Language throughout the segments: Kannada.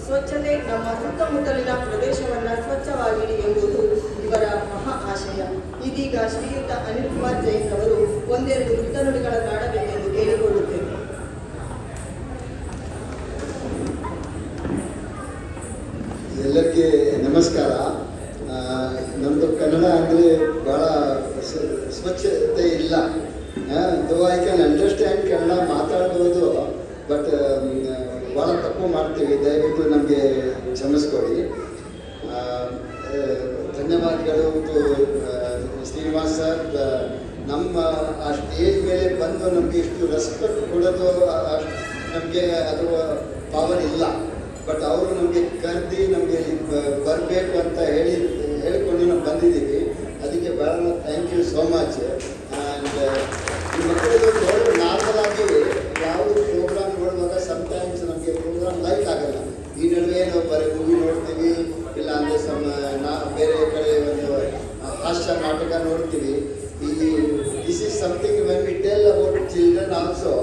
ಸ್ವಚ್ಛತೆ ನಮ್ಮ ಸುತ್ತಮುತ್ತಲಿನ ಪ್ರದೇಶವನ್ನು ಸ್ವಚ್ಛವಾಗಿಡಿ ಎಂಬುದು ಇವರ ಮಹಾ ಆಶಯ. ಇದೀಗ ಶ್ರೀಯುತ ಅನಿಲ್ ಕುಮಾರ್ ಜೈನ್ ಅವರು ಒಂದೆರಡು ಹಿತನುಡಿಗಳನ್ನಾಡಬೇಕೆಂದು ಕೇಳಿಕೊಳ್ಳುತ್ತೇನೆ. ಎಲ್ಲರಿಗೆ ನಮಸ್ಕಾರ. ನಮ್ಮದು ಕನ್ನಡ ಅಂದರೆ ಭಾಳ ಸ್ವಚ್ಛತೆ ಇಲ್ಲ. Though I can understand Kannada ಮಾತಾಡ್ಬೋದು, ಬಟ್ ಭಾಳ ತಪ್ಪು ಮಾಡ್ತೀವಿ. ದಯವಿಟ್ಟು ನಮಗೆ ಕ್ಷಮಿಸ್ಕೊಡಿ. ಧನ್ಯವಾದಗಳು ಶ್ರೀನಿವಾಸ್ ಸರ್. ನಮ್ಮ ಆ ಸ್ಟೇಜ್ ಮೇಲೆ ಬಂದು ನಮಗೆ ಇಷ್ಟು ರೆಸ್ಪೆಕ್ಟ್ ಕೊಡೋದು ನಮಗೆ ಅದು ಪವರ್ ಇಲ್ಲ. ಬಟ್ ಅವರು ನಮಗೆ ಕರೆದು ನಮಗೆ ಬರಬೇಕು ಅಂತ ಹೇಳಿಕೊಂಡು ನಾವು ಬಂದಿದ್ದೀವಿ. ಅದಕ್ಕೆ ಭಾಳ thank you so much. And ಈ ಮಕ್ಕಳಿಗೆ ನಾರ್ಮಲ್ ಆಗಿ ಯಾವುದು ಪ್ರೋಗ್ರಾಮ್ ನೋಡುವಾಗ ಸಮ್ಟೈಮ್ಸ್ ನಮಗೆ ಪ್ರೋಗ್ರಾಮ್ ಲೈಕ್ ಆಗಲ್ಲ. ಈ ನಡುವೆ ನಾವು ಬರೀ ಮೂವಿ ನೋಡ್ತೀವಿ, ಇಲ್ಲ ಅಂದರೆ ಬೇರೆ ಕಡೆ ಒಂದು ಹಾಸ್ಯ ನಾಟಕ ನೋಡ್ತೀವಿ. This is something when we tell about children also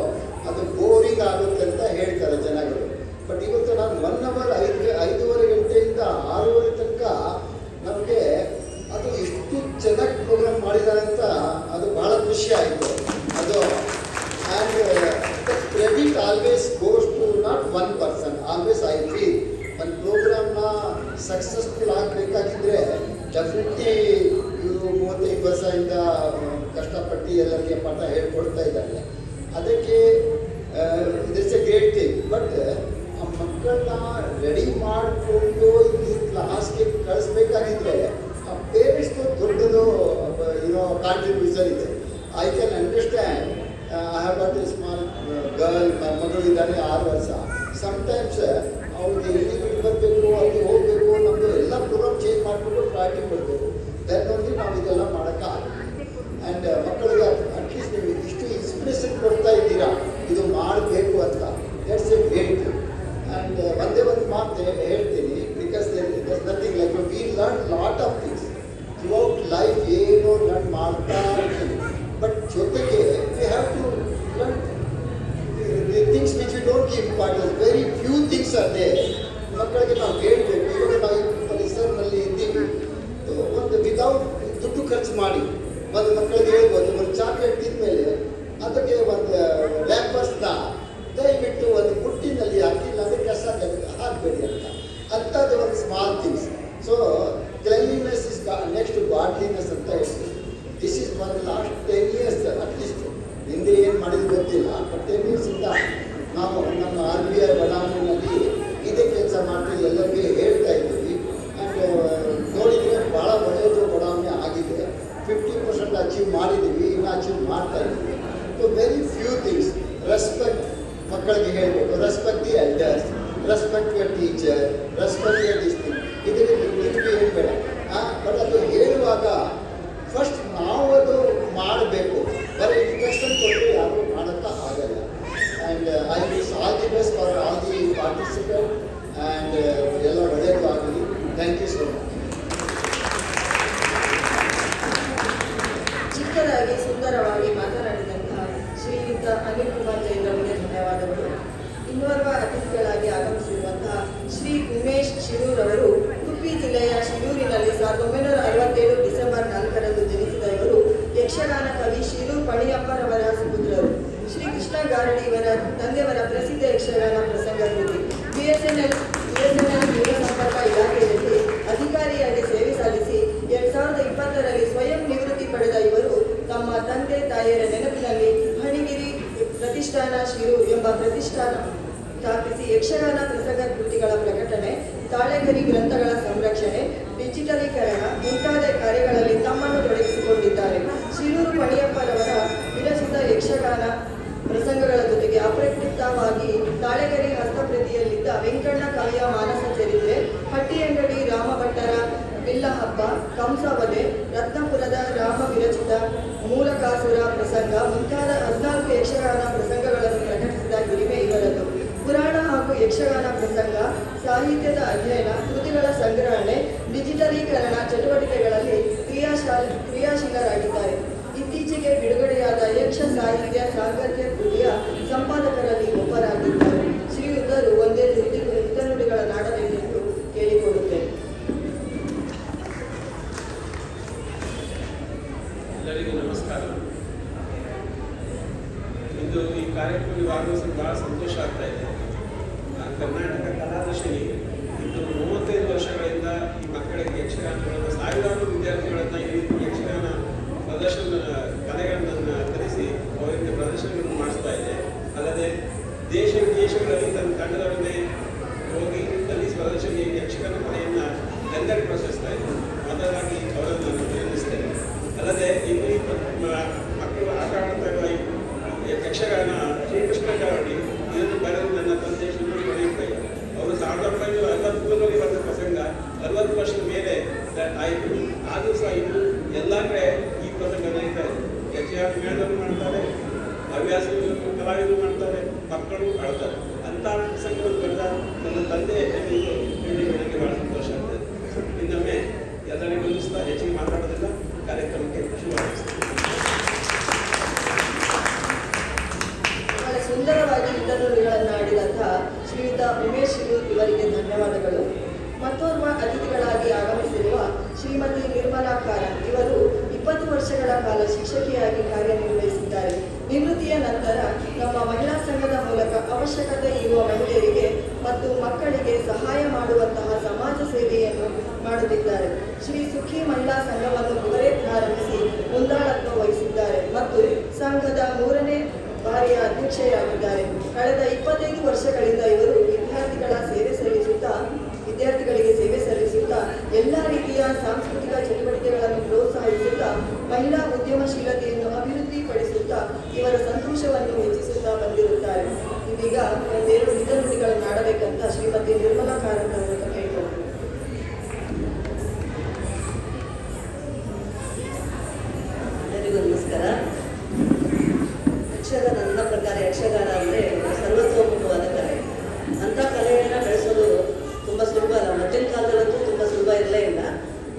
ಅದು ಬೋರಿಂಗ್ ಆಗುತ್ತೆ ಅಂತ ಹೇಳ್ತಾರೆ ಜನಗಳು. ಬಟ್ ಇವತ್ತು ನಾನು 1 ಅವರ್ 5:30 ಗಂಟೆಯಿಂದ 6:30 ತನಕ ನಮಗೆ ಅದು ಎಷ್ಟು ಚೆನ್ನಾಗಿ ಪ್ರೋಗ್ರಾಮ್ ಮಾಡಿದ್ದಾರೆ ಅಂತ ಅದು ಭಾಳ ಖುಷಿ ಆಯಿತು. ಅದು and the credit always goes to not one person. Always I feel ಒಂದು ಪ್ರೋಗ್ರಾಮ್ನ ಸಕ್ಸಸ್ಫುಲ್ ಆಗಬೇಕಾಗಿದ್ದರೆ ಡೆಫಿನೆಟ್ಲಿ ಇವರು 35 ವರ್ಷದಿಂದ ಕಷ್ಟಪಟ್ಟು ಎಲ್ಲರಿಗೆ ಪಾಠ ಹೇಳ್ಕೊಡ್ತಾ ಇದ್ದಾರೆ. ಅದಕ್ಕೆ it's A great thing. But ಆ ಮಕ್ಕಳನ್ನ ರೆಡಿ ಮಾಡಿಕೊಂಡು ಈ ಕ್ಲಾಸ್ಗೆ ಕಳಿಸ್ಬೇಕಾಗಿದ್ರೆ ಆ ಪೇರೆಂಟ್ಸ್ದು ದೊಡ್ಡದು ಕಾಂಟ್ರಿಬ್ಯೂಷನ್ ಇದೆ. I can understand. I have got A small girl, ಮಗಳು ಇದ್ದಾನೆ 6 ವರ್ಷ. ಸಮ್ಟೈಮ್ಸ್ ಅವ್ರಿಗೆ ಎಲ್ಲಿ ಬಿಟ್ಟು ಬರಬೇಕು, ಅಲ್ಲಿ ಹೋಗಬೇಕು, ನಮ್ಮದು ಎಲ್ಲ ಪ್ರೋಗ್ರಾಮ್ ಚೇಂಜ್ ಮಾಡಿಕೊಂಡು ಪ್ರಾಯರಿಟಿ ಕೊಡಬೇಕು. ದೆನ್ ಓನ್ಲಿ ನಾವು ಇದೆಲ್ಲ ಮಾಡೋಕ್ಕಾಗಲ್ಲ. ಆ್ಯಂಡ್ ಮಕ್ಕಳಿಗೆ ಅಟ್ಲೀಸ್ಟ್ ನೀವು ಇಷ್ಟು ಇನ್ಸ್ಪಿರೇಷನ್ ಕೊಡ್ತಾ ಇದ್ದೀರಾ ಇದು ಮಾಡಬೇಕು ಅಂತ. That's A great. ಆ್ಯಂಡ್ ಒಂದೇ ಒಂದು ಮಾತು ಹೇಳ್ತೀನಿ, because there nothing like we learn lot of things throughout life. ಏನೋ ಲರ್ನ್ ಮಾಡ್ತಾ ಇರ್ತೀವಿ, ಬಟ್ ಜೊತೆಗೆ we have to learn the things which we don't give importance. Very few things are there. ಮಕ್ಕಳಿಗೆ ನಾವು ಹೇಳ್ಬೇಕು. ಇವಾಗ ನಾವು ಪರಿಸರದಲ್ಲಿ ಇದ್ದೀವಿ, ಒಂದು ವಿತೌಟ್ ದುಡ್ಡು ಖರ್ಚು ಮಾಡಿ ಒಂದು ಮಕ್ಕಳಿಗೆ ಹೇಳ್ಬೋದು, ಒಂದು ಚಾಕ್ಲೇಟ್ ತಿಂದಮೇಲೆ ಅದಕ್ಕೆ ಒಂದು ರ್ಯಾಪರ್ಸ್ನ ದಯವಿಟ್ಟು ಒಂದು ಬುಟ್ಟಿನಲ್ಲಿ ಹಾಕಿಲ್ಲ ಅಂದರೆ ಕಸ ಹಾಕಬೇಡಿ ಅಂತ. ಅಂಥದ್ದು ಒಂದು small things. So cleanliness is next godliness ಅಂತ ಹೇಳ್ತೀವಿ. This is for last 10 years at least. ಹಿಂದೆ ಏನು ಮಾಡಿದ್ದು ಗೊತ್ತಿಲ್ಲ, ಬಟ್ 10 yearsಯಿಂದ ನಾವು ನಮ್ಮ RBI ಬಡಾವಣೆಯಲ್ಲಿ ಇದೇ ಕೆಲಸ ಮಾಡ್ತೀವಿ, ಎಲ್ಲರಿಗೆ ಹೇಳ್ತಾ ಇದ್ದೀವಿ. ಆ್ಯಂಡ್ ನೋಡಿದರೆ ಭಾಳ ಒಳ್ಳೆಯದು ಬಡಾವಣೆ ಆಗಿದೆ. 50% ಅಚೀವ್ ಮಾಡಿದ್ದೀವಿ, ಇನ್ನು ಅಚೀವ್ ಮಾಡ್ತಾ ಇದ್ದೀವಿ. So very few things. Respect ಮಕ್ಕಳಿಗೆ ಹೇಳಬೇಕು. Respect the elders, respect your teacher, respect your this thing. ಇದಕ್ಕೆ ನಿಮಗೆ ಹೇಳಬೇಡ. ಬಟ್ ಅದು ಹೇಳುವಾಗ ಫಸ್ಟ್ ನಾವು ಅದು ಮಾಡಬೇಕು. ಬರೀ ಇಂಟ್ರೆಸ್ಟನ್ನು ಕೊಟ್ಟರೆ ಯಾರೂ ಮಾಡೋಕ್ಕೆ ಆಗಲ್ಲ. And I wish all the best for all the participant. And ಎಲ್ಲ ಒಳ್ಳೆಯದು ಆಗಲಿ. Thank you so much. ಚಿಕ್ಕದಾಗಿ ಸುಂದರವಾಗಿ ಮಾತನಾಡಿದಂತಹ ಶ್ರೀಯುತ ಅನಿಲ್ ಕುಮಾರ್ ಜೈನ್ ಅವರಿಗೆ ಧನ್ಯವಾದಗಳು. ಇನ್ನೋರ್ವ ಅತಿಥಿಗಳಾಗಿ ಆಗಮಿಸಿರುವಂತಹ ಶ್ರೀ ಉಮೇಶ್ ಶಿರೂರ್ ಅವರು ಉಡುಪಿ ಜಿಲ್ಲೆಯ ಶಿರೂರಿನಲ್ಲಿ 1957 ಡಿಸೆಂಬರ್ 4ರಂದು ಜನಿಸಿದ ಇವರು ಯಕ್ಷಗಾನ ಕವಿ ಶಿರೂರ್ ಪಣಿಯಪ್ಪರವರ ಸುಪುತ್ರರು. ಶ್ರೀ ಕೃಷ್ಣ ಗಾರಡಿ ಇವರ ತಂದೆಯವರ ಪ್ರಸಿದ್ಧ ಯಕ್ಷಗಾನ ಪ್ರಸಂಗ ಕೃತಿ. BSNL ದೂರಸಂಪರ್ಕ ಇಲಾಖೆಯಲ್ಲಿ ಅಧಿಕಾರಿಯಾಗಿ ಸೇವೆ ಸಲ್ಲಿಸಿ 2020ರಲ್ಲಿ ಸ್ವಯಂ ನಿವೃತ್ತಿ ಪಡೆದ ಇವರು ತಮ್ಮ ತಂದೆ ತಾಯಿಯರ ನೆನಪಿನಲ್ಲಿ ಹಣಿಗಿರಿ ಪ್ರತಿಷ್ಠಾನ ಶಿರೂರ್ ಎಂಬ ಪ್ರತಿಷ್ಠಾನ ಸ್ಥಾಪಿಸಿ ಯಕ್ಷಗಾನ ಪ್ರಸಂಗ ಕೃತಿಗಳ ಪ್ರಕಟಣೆ, ತಾಳೆಗರಿ ಗ್ರಂಥಗಳ ಸಂರಕ್ಷಣೆ, ಡಿಜಿಟಲೀಕರಣ ಮುಂತಾದ ಕಾರ್ಯಗಳಲ್ಲಿ ತಮ್ಮನ್ನು ತೊಡಗಿಸಿಕೊಂಡಿದ್ದಾರೆ. ಶಿರೂರು ಪಣಿಯಪ್ಪರವರ ವಿರಚಿತ ಯಕ್ಷಗಾನ ಪ್ರಸಂಗಗಳ ಜೊತೆಗೆ ಅಪ್ರಕೃತವಾಗಿ ತಾಳೆಗರಿ ಹಸ್ತಪ್ರತಿಯಲ್ಲಿದ್ದ ವೆಂಕಣ್ಣ ಕವಿಯ ಮಾನಸ ಚರಿತ್ರೆ, ಹಟ್ಟಿಯಂಗಡಿ ರಾಮಭಟ್ಟರ ಬಿಲ್ಲ ಹಬ್ಬ, ಕಂಸವಧೆ, ರತ್ನಪುರದ ರಾಮ ವಿರಚಿತ ಮೂಲಕಾಸುರ ಪ್ರಸಂಗ ಮುಂತಾದ 14 ಯಕ್ಷಗಾನ ಪ್ರಸಂಗಗಳನ್ನು ಪ್ರಕಟಿಸಿದ ಹಿರಿಮೆ ಇವರದ್ದು. ಪುರಾಣ ಹಾಗೂ ಯಕ್ಷಗಾನ ಪ್ರಸಂಗ ಸಾಹಿತ್ಯದ ಅಧ್ಯಯನ, ಕೃತಿಗಳ ಸಂಗ್ರಹಣೆ, ಡಿಜಿಟಲೀಕರಣ ಚಟುವಟಿಕೆಗಳಲ್ಲಿ ಕ್ರಿಯಾಶೀಲರಾಗಿದ್ದಾರೆ. ಇತ್ತೀಚೆಗೆ ಬಿಡುಗಡೆಯಾದ ಯಕ್ಷ ಸಾಹಿತ್ಯ ಸಾಂಗತ್ಯ ಕೃತಿಯ ಸಂಪಾದಕರಲ್ಲಿ ಒಬ್ಬರಾಗಿದ್ದಾರೆ. ಶ್ರೀಯುತರು ಒಂದೇ ಹಿತನುಡಿಗಳ ನಾಡಬೇಕು ಬಹಳ ಸಂತೋಷ ಆಗ್ತಾ ಇದೆ. ಕರ್ನಾಟಕ ಕಲಾದರ್ಶಿನಿ ಇಂದು 35 ವರ್ಷಗಳಿಂದ ಈ ಮಕ್ಕಳಿಗೆ ಯಕ್ಷಗಾನಗಳನ್ನು ಸಾವಿರಾರು ವಿದ್ಯಾರ್ಥಿಗಳನ್ನು ಈ ರೀತಿ ಯಕ್ಷಗಾನ ಪ್ರದರ್ಶನ ಕಲೆಗಳನ್ನು ಕಲಿಸಿ ಅವರಿಗೆ ಪ್ರದರ್ಶನಗಳನ್ನು ಮಾಡಿಸ್ತಾ ಇದೆ. ಅಲ್ಲದೆ ದೇಶ ವಿದೇಶಗಳಲ್ಲಿ ತನ್ನ ತಂಡದವರನ್ನೇ ಹೋಗಿ ಕಲಿಸಿ ಪ್ರದರ್ಶನ ಯಕ್ಷಗಾನ ಕಲೆಯನ್ನು ಎಲ್ಲರಿಗೂ ಪ್ರೋತ್ಸಾಹಿಸ್ತಾ ಇದೆ. ಮೊದಲಾಗಿ ಅವರನ್ನು ನಾನು ಅಭಿನಂದಿಸ್ತೇನೆ. ಅಲ್ಲದೆ ಇಲ್ಲಿ ಮಕ್ಕಳು ಆಟ ಆಡ್ತಾ ಇರುವ ಯಕ್ಷಗಾನ ಶ್ರೀಕೃಷ್ಣ ಕರಾವಳಿ ಇದನ್ನು ಬರೆದು ನನ್ನ ತಂದೆ ಶ್ರೀಮತಿ ಗಣೇಶಯ್ಯ ಅವರು 1953ರಲ್ಲಿ ಬರೆದ ಪ್ರಸಂಗ 60 ವರ್ಷದ ಮೇಲೆ ಆಯಿತು. ಆ ದಿವಸ ಇದು ಎಲ್ಲ ಕಡೆ ಈ ಪ್ರಸಂಗ ನಡೀತಾ ಇದೆ. ಯಕ್ಷಗಾನ ಮೇಳವನ್ನು ಮಾಡ್ತಾರೆ, ಹವ್ಯಾಸ ಕಲಾವಿದರು ಮಾಡ್ತಾರೆ, ಮಕ್ಕಳು ಆಡ್ತಾರೆ. ಅಂಥ ಪ್ರಸಂಗವನ್ನು ಬರೆದ ನನ್ನ ತಂದೆ ನನಗೆ ಬಹಳ ಸಂತೋಷ ಆಗ್ತದೆ. ಇನ್ನೊಮ್ಮೆ ಎಲ್ಲರಿಗೂ ವಂದಿಸ್ತಾ ಹೆಚ್ಚಿಗೆ ಮಾತಾಡೋದಿಲ್ಲ, ಕಾರ್ಯಕ್ರಮಕ್ಕೆ ಶುಭವಾಗುತ್ತದೆ. ಬಹಳ ಸುಂದರವಾಗಿ ಇಂಟರ್ವ್ಯೂಗಳನ್ನು ಆಡಿದಂತಹ ಶ್ರೀಯುತ ಉಮೇಶ್ ಇವರಿಗೆ ಧನ್ಯವಾದಗಳು. ಮತ್ತೋರ್ವ ಅತಿಥಿಗಳಾಗಿ ಆಗಮಿಸಿರುವ ಶ್ರೀಮತಿ ನಿರ್ಮಲಾ ಕಾರಂತ್ ಇವರು 20 ವರ್ಷಗಳ ಕಾಲ ಶಿಕ್ಷಕಿಯಾಗಿ ಕಾರ್ಯನಿರ್ವಹಿಸಿದ್ದಾರೆ. ನಿವೃತ್ತಿಯ ನಂತರ ನಮ್ಮ ಮಹಿಳಾ ಸಂಘದ ಮೂಲಕ ಅವಶ್ಯಕತೆ ಇರುವ ಮಹಿಳೆಯರಿಗೆ ಮತ್ತು ಮಕ್ಕಳಿಗೆ ಸಹಾಯ ಮಾಡುವಂತಹ ಸಮಾಜ ಸೇವೆಯನ್ನು ಮಾಡುತ್ತಿದ್ದಾರೆ. ಶ್ರೀ ಸುಖಿ ಮಹಿಳಾ ಸಂಘವನ್ನು ಇವರೇ ಪ್ರಾರಂಭಿಸಿ ಮುಂದಾಳತ್ವ ವಹಿಸಿದ್ದಾರೆ ಮತ್ತು ಸಂಘದ 3ನೇ ಬಾರಿಯ ಅಧ್ಯಕ್ಷೆಯಾಗಿದ್ದಾರೆ. ಕಳೆದ 25 ವರ್ಷಗಳಿಂದ ಇವರು ವಿದ್ಯಾರ್ಥಿಗಳಿಗೆ ಸೇವೆ ಸಲ್ಲಿಸುತ್ತಾ ಎಲ್ಲ ರೀತಿಯ ಸಾಂಸ್ಕೃತಿಕ ಚಟುವಟಿಕೆಗಳನ್ನು ಪ್ರೋತ್ಸಾಹಿಸುತ್ತಾ ಮಹಿಳಾ ಉದ್ಯಮಶೀಲತೆಯನ್ನು ಅಭಿವೃದ್ಧಿಪಡಿಸುತ್ತಾ ಇವರ ಸಂತೋಷವನ್ನು ಹೆಚ್ಚಿಸುತ್ತಾ ಬಂದಿರುತ್ತಾರೆ. ಇದೀಗ ಒಂದೆರಡು ಹಿತನುಡಿಗಳನ್ನು ಆಡಬೇಕಂತ ಶ್ರೀಮತಿ ನಿರ್ಮಲಾ ಕಾರಂತ್ ಅವರನ್ನು ಕೇಳಿಕೊಂಡರು. ಎಲ್ಲರಿಗೂ ನಮಸ್ಕಾರ. ಯಕ್ಷಗಾನ ನನ್ನ ಪ್ರಕಾರ ಯಕ್ಷಗಾನ ಅಂದರೆ ಸರ್ವತೋಮುಖವಾದ ಕಲೆ. ಅಂಥ ಕಲೆಯನ್ನು ಬೆಳೆಸೋದು ತುಂಬ ಸುಲಭ ಅಲ್ಲ. ಮೊದಲಿನ ಕಾಲದಲ್ಲಂತೂ ತುಂಬ ಸುಲಭ ಇರಲೇ ಇಲ್ಲ.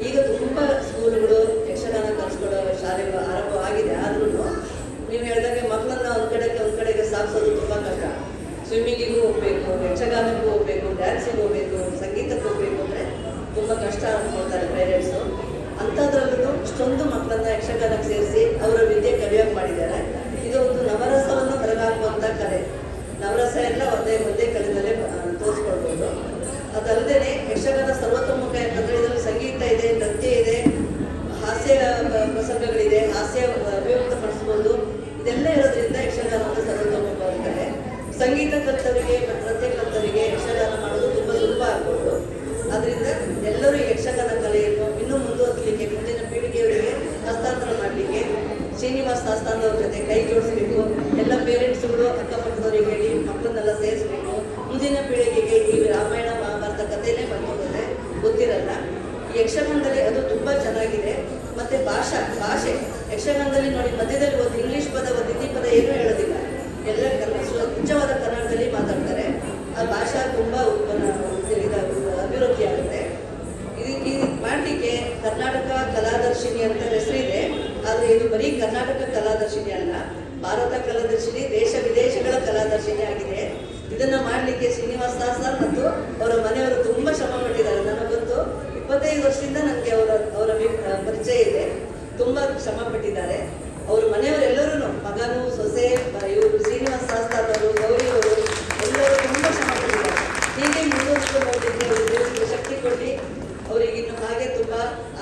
ಈಗ ತುಂಬ ಸ್ಕೂಲ್ಗಳು ಯಕ್ಷಗಾನ ಕಲಿಸ್ಕೊಳ್ಳೋ ಶಾಲೆಗಳು ಆರಂಭ ಆಗಿದೆ. ಆದ್ರೂ ನೀವು ಹೇಳಿದಾಗೆ ಮಕ್ಕಳನ್ನ ಒಂದು ಕಡೆಗೆ ಸಾಗಿಸೋದು ತುಂಬ ಕಷ್ಟ. ಸ್ವಿಮ್ಮಿಂಗಿಗೂ ಹೋಗಬೇಕು, ಯಕ್ಷಗಾನಕ್ಕೂ ಹೋಗಬೇಕು, ಡ್ಯಾನ್ಸಿಗೆ ಹೋಗಬೇಕು, ಸಂಗೀತಕ್ಕೆ ಹೋಗಬೇಕು ಅಂದರೆ ತುಂಬ ಕಷ್ಟ ಅಂದ್ಕೊಳ್ತಾರೆ ಪೇರೆಂಟ್ಸು. ಅಂಥದ್ರಲ್ಲೂ ಇಷ್ಟೊಂದು ಮಕ್ಕಳನ್ನ ಯಕ್ಷಗಾನಕ್ಕೆ ಸೇರಿಸಿ ಅವರ ವಿದ್ಯೆ ಕಲಿಯೋಕೆ ಮಾಡಿದ್ದಾರೆ. ಇದು ಒಂದು ನವರಸವನ್ನು ಹೊರಗಾಕುವಂಥ ಕಲೆ. ನವರಸ ಎಲ್ಲ ಒಂದೇ ಕಲೆದಲ್ಲೇ ತೋರಿಸ್ಕೊಳ್ಬೋದು. ಅದಲ್ಲದೆ ಯಕ್ಷಗಾನ ಸರ್ವತೋಮುಖ ಯಾಕಂದರೆ ಇದರಲ್ಲಿ ಸಂಗೀತ ಇದೆ, ನೃತ್ಯ ಇದೆ, ಹಾಸ್ಯ ಪ್ರಸಂಗಗಳಿದೆ, ಹಾಸ್ಯ ಅಭಿವ್ಯಕ್ತಪಡಿಸ್ಬೋದು. ಇದೆಲ್ಲ ಇರೋದ್ರಿಂದ ಯಕ್ಷಗಾನ ಒಂದು ಸರ್ವತೋಮುಖವಾದ ಕಲೆ. ಸಂಗೀತ ಕಲಿತವರಿಗೆ ಮತ್ತು ನೃತ್ಯ ಕಲಿತವರಿಗೆ ಯಕ್ಷಗಾನ ಮಾಡೋದು ತುಂಬ ಸುಲಭ ಆಗ್ಬೋದು. ಆದ್ದರಿಂದ ಎಲ್ಲರೂ ಯಕ್ಷಗಾನ ಕಲೆಯನ್ನು ಇನ್ನೂ ಮುಂದುವರಿಸಲಿಕ್ಕೆ ಮುಂದಿನ ಪೀಳಿಗೆಯವರಿಗೆ ಹಸ್ತಾಂತರ ಮಾಡಲಿಕ್ಕೆ ಶ್ರೀನಿವಾಸ ಆಸ್ಥಾನದವ್ರ ಜೊತೆ ಕೈ ಜೋಡಿಸಬೇಕು. ಎಲ್ಲ ಪೇರೆಂಟ್ಸ್ಗಳು ಅಕ್ಕಪಕ್ಕದವರಿಗೆ ಹೇಳಿ ಮಕ್ಕಳನ್ನೆಲ್ಲ ಸೇರಿಸಬೇಕು. ಮುಂದಿನ ಪೀಳಿಗೆಗೆ ಈ ರಾಮಾಯಣ ಮಹಾಭಾರತ ಕಥೆಯೇ ಬಂದಿದ್ದಾರೆ, ಗೊತ್ತಿರಲ್ಲ. ಈ ಯಕ್ಷಗಾನದಲ್ಲಿ ಅದು ತುಂಬ ಚೆನ್ನಾಗಿದೆ. ಮತ್ತು ಭಾಷೆ ಯಕ್ಷಗಾನದಲ್ಲಿ ನೋಡಿ, ಮಧ್ಯದಲ್ಲಿ ಒಂದು ಇಂಗ್ಲೀಷ್ ಪದ, ಒಂದು ಹಿಂದಿ ಪದ ಏನೂ ಹೇಳೋದಿಲ್ಲ. ಎಲ್ಲ ಸ್ವಚ್ಛವಾದ ಕನ್ನಡದಲ್ಲಿ ಮಾತಾಡ್ತಾರೆ. ಆ ಭಾಷಾ ತುಂಬ ಅಭಿವೃದ್ಧಿ ಆಗುತ್ತೆ. ಇದು ಮಾಡಲಿಕ್ಕೆ ಕರ್ನಾಟಕ ಕಲಾದರ್ಶಿನಿ ಅಂತ ಹೆಸರಿದೆ. ಆದರೆ ಇದು ಬರೀ ಕರ್ನಾಟಕ ಕಲಾದರ್ಶಿನಿ ಅಲ್ಲ, ಭಾರತ ಕಲಾದರ್ಶಿನಿ, ದೇಶ ವಿದೇಶಗಳ ಕಲಾದರ್ಶಿನಿ ಆಗಿದೆ. ಇದನ್ನು ಮಾಡಲಿಕ್ಕೆ ಶ್ರೀನಿವಾಸ ಸರ್ ಮತ್ತು ಅವರ ಮನೆಯವರು ತುಂಬ ಶ್ರಮ ಪಟ್ಟಿದ್ದಾರೆ. ನನಗಂತೂ 25 ವರ್ಷದಿಂದ ನನಗೆ ಅವರ ಪರಿಚಯ ಇದೆ. ತುಂಬ ಶ್ರಮ ಪಟ್ಟಿದ್ದಾರೆ. ಅವ್ರ ಮನೆಯವರೆಲ್ಲರೂ, ಮಗನು, ಸೊಸೆ, ಇವರು ಶ್ರೀನಿವಾಸ ಶಾಸ್ತ್ರದವರು, ಗೌರಿಯವರು ಎಲ್ಲರೂ ತುಂಬ ಶ್ರಮ ಪಟ್ಟಿದ್ದಾರೆ. ಹೀಗೆ ಮುಂದುವರಿಸ್ಕೊಂಡು ಹೋಗಲಿಕ್ಕೆ ಅವರು ಶಕ್ತಿ ಕೊಟ್ಟು ಅವರಿಗೆ ಇನ್ನು ಹಾಗೆ ತುಂಬ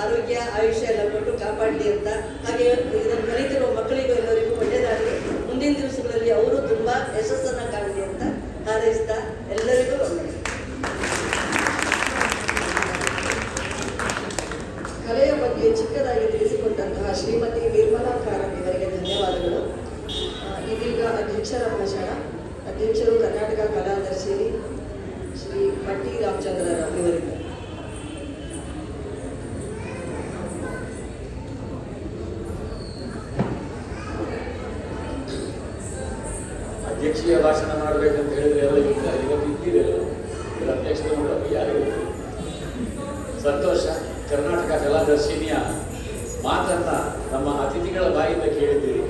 ಆರೋಗ್ಯ, ಆಯುಷ್ಯ ಎಲ್ಲ ಕೊಟ್ಟು ಕಾಪಾಡಲಿ ಅಂತ. ಹಾಗೆ ಇದನ್ನು ಕಲಿತಿರುವ ಮಕ್ಕಳಿಗೂ ಎಲ್ಲರಿಗೂ ಒಳ್ಳೆಯದಾಗಲಿ. ಮುಂದಿನ ದಿವಸಗಳಲ್ಲಿ ಅವರು ತುಂಬ ಯಶಸ್ಸನ್ನು ಕಾಣಲಿ ಅಂತ ಹಾರೈಸ್ತಾ ಎಲ್ಲರಿಗೂ ಒಳ್ಳೆಯದು. ಕಲೆಯ ಬಗ್ಗೆ ಚಿಕ್ಕದಾಗಿ ತಿಳಿಸಿಕೊಟ್ಟಂತಹ ಶ್ರೀಮತಿ ನಿರ್ಮಲಾ ಕಾರಂತ್ ಇವರಿಗೆ ಧನ್ಯವಾದಗಳು. ಇದೀಗ ಅಧ್ಯಕ್ಷರ ಭಾಷಣ. ಅಧ್ಯಕ್ಷರು ಕರ್ನಾಟಕ ಕಲಾದರ್ಶಿನಿ ಶ್ರೀ ಪಟ್ಟಿ ರಾಮಚಂದ್ರ ರಾವ್ ಇವರಿಂದ. ಅಧ್ಯಕ್ಷೀಯ ಭಾಷಣ ಮಾಡಬೇಕಂತ ಹೇಳಿದ್ರೆ ಎಲ್ಲ ಇವತ್ತು ಇದ್ದಿರಲ್ಲ. ಇವರ ಅಧ್ಯಕ್ಷರು ಮಾಡೋದು ಯಾರು ಸಂತೋಷ. ಕರ್ನಾಟಕ ಕಲಾದರ್ಶಿನಿಯ ಮಾತನ್ನ ನಮ್ಮ ಅತಿಥಿಗಳ ಬಾಯಿಂದ ಕೇಳಿದ್ದೀರಿ.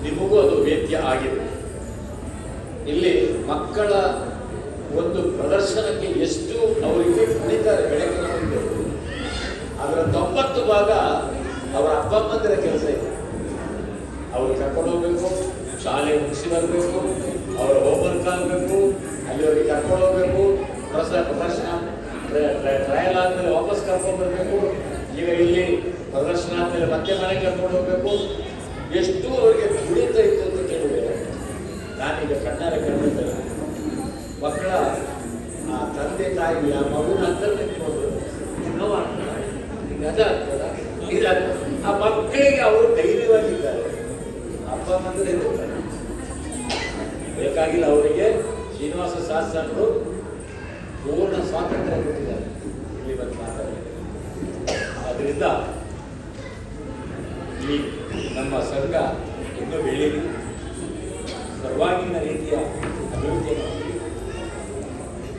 ನಿಮಗೂ ಅದು ವೇದ್ಯ ಆಗಿದೆ. ಇಲ್ಲಿ ಮಕ್ಕಳ ಒಂದು ಪ್ರದರ್ಶನಕ್ಕೆ ಎಷ್ಟು ಅವರಿಗೆ ಕುಣಿತಾರೆ ಬೆಳಕಿನ ಮುಂದೆ, ಅದರ 90 ಭಾಗ ಅವರ ಅಪ್ಪ ಅಮ್ಮಂದಿರ ಕೆಲಸ ಇದೆ. ಅವರು ಕರ್ಕೊಂಡು ಹೋಗ್ಬೇಕು, ಶಾಲೆ ಮುಗಿಸಿ ಬರಬೇಕು, ಅವರ ಹೋಮ್ವರ್ಕ್ ಆಗಬೇಕು, ಅಲ್ಲಿವರೆಗೆ ಕರ್ಕೊಂಡು ಹೋಗ್ಬೇಕು, ಪ್ರದರ್ಶನ ಟ್ರಯಲ್ ಆದಮೇಲೆ ವಾಪಸ್ ಕರ್ಕೊಂಡು ಬರಬೇಕು, ಈಗ ಇಲ್ಲಿ ಪ್ರದರ್ಶನ ಆದಮೇಲೆ ಮತ್ತೆ ಮನೆಗೆ ಕರ್ಕೊಂಡು ಹೋಗ್ಬೇಕು. ಎಷ್ಟು ಅವರಿಗೆ ದುಡಿತ ಇತ್ತು ಅಂತ ಕೇಳಿದ್ರೆ ನಾನೀಗ ಕಣ್ಣಾರೆ ಕಂಡಿದ್ದೇನೆ. ಮಕ್ಕಳ ಆ ತಂದೆ ತಾಯಿ ಆ ಮಗುನ ಹತ್ರ ನಿಂತ್ಕೊಂಡು ನೋವು ಆಗ್ತದೆ, ಹಿಂಗೆ ಅದಾಗ್ತದ ಇಲ್ಲ, ಆ ಮಕ್ಕಳಿಗೆ ಅವರು ಧೈರ್ಯವಾಗಿದ್ದಾರೆ. ಅಪ್ಪ ಅಮ್ಮಂದ್ರೆ ಇರ್ತಾರೆ, ಬೇಕಾಗಿಲ್ಲ ಅವರಿಗೆ. ಶ್ರೀನಿವಾಸ ಶಾಸ್ತ್ರಿಗಳು ಪೂರ್ಣ ಸ್ವಾತಂತ್ರ್ಯ ಕೊಟ್ಟಿದ್ದಾರೆ ಇಲ್ಲಿ ಬಂದು ಮಾತಾಡಲಿಕ್ಕೆ. ಆದ್ದರಿಂದ ಈ ನಮ್ಮ ಸಂಘ ಇನ್ನೂ ಬೆಳೀಲಿ, ಸರ್ವಾಂಗೀಣ ರೀತಿಯ ಅಭಿವೃದ್ಧಿಯನ್ನು ಹೊಂದಿ,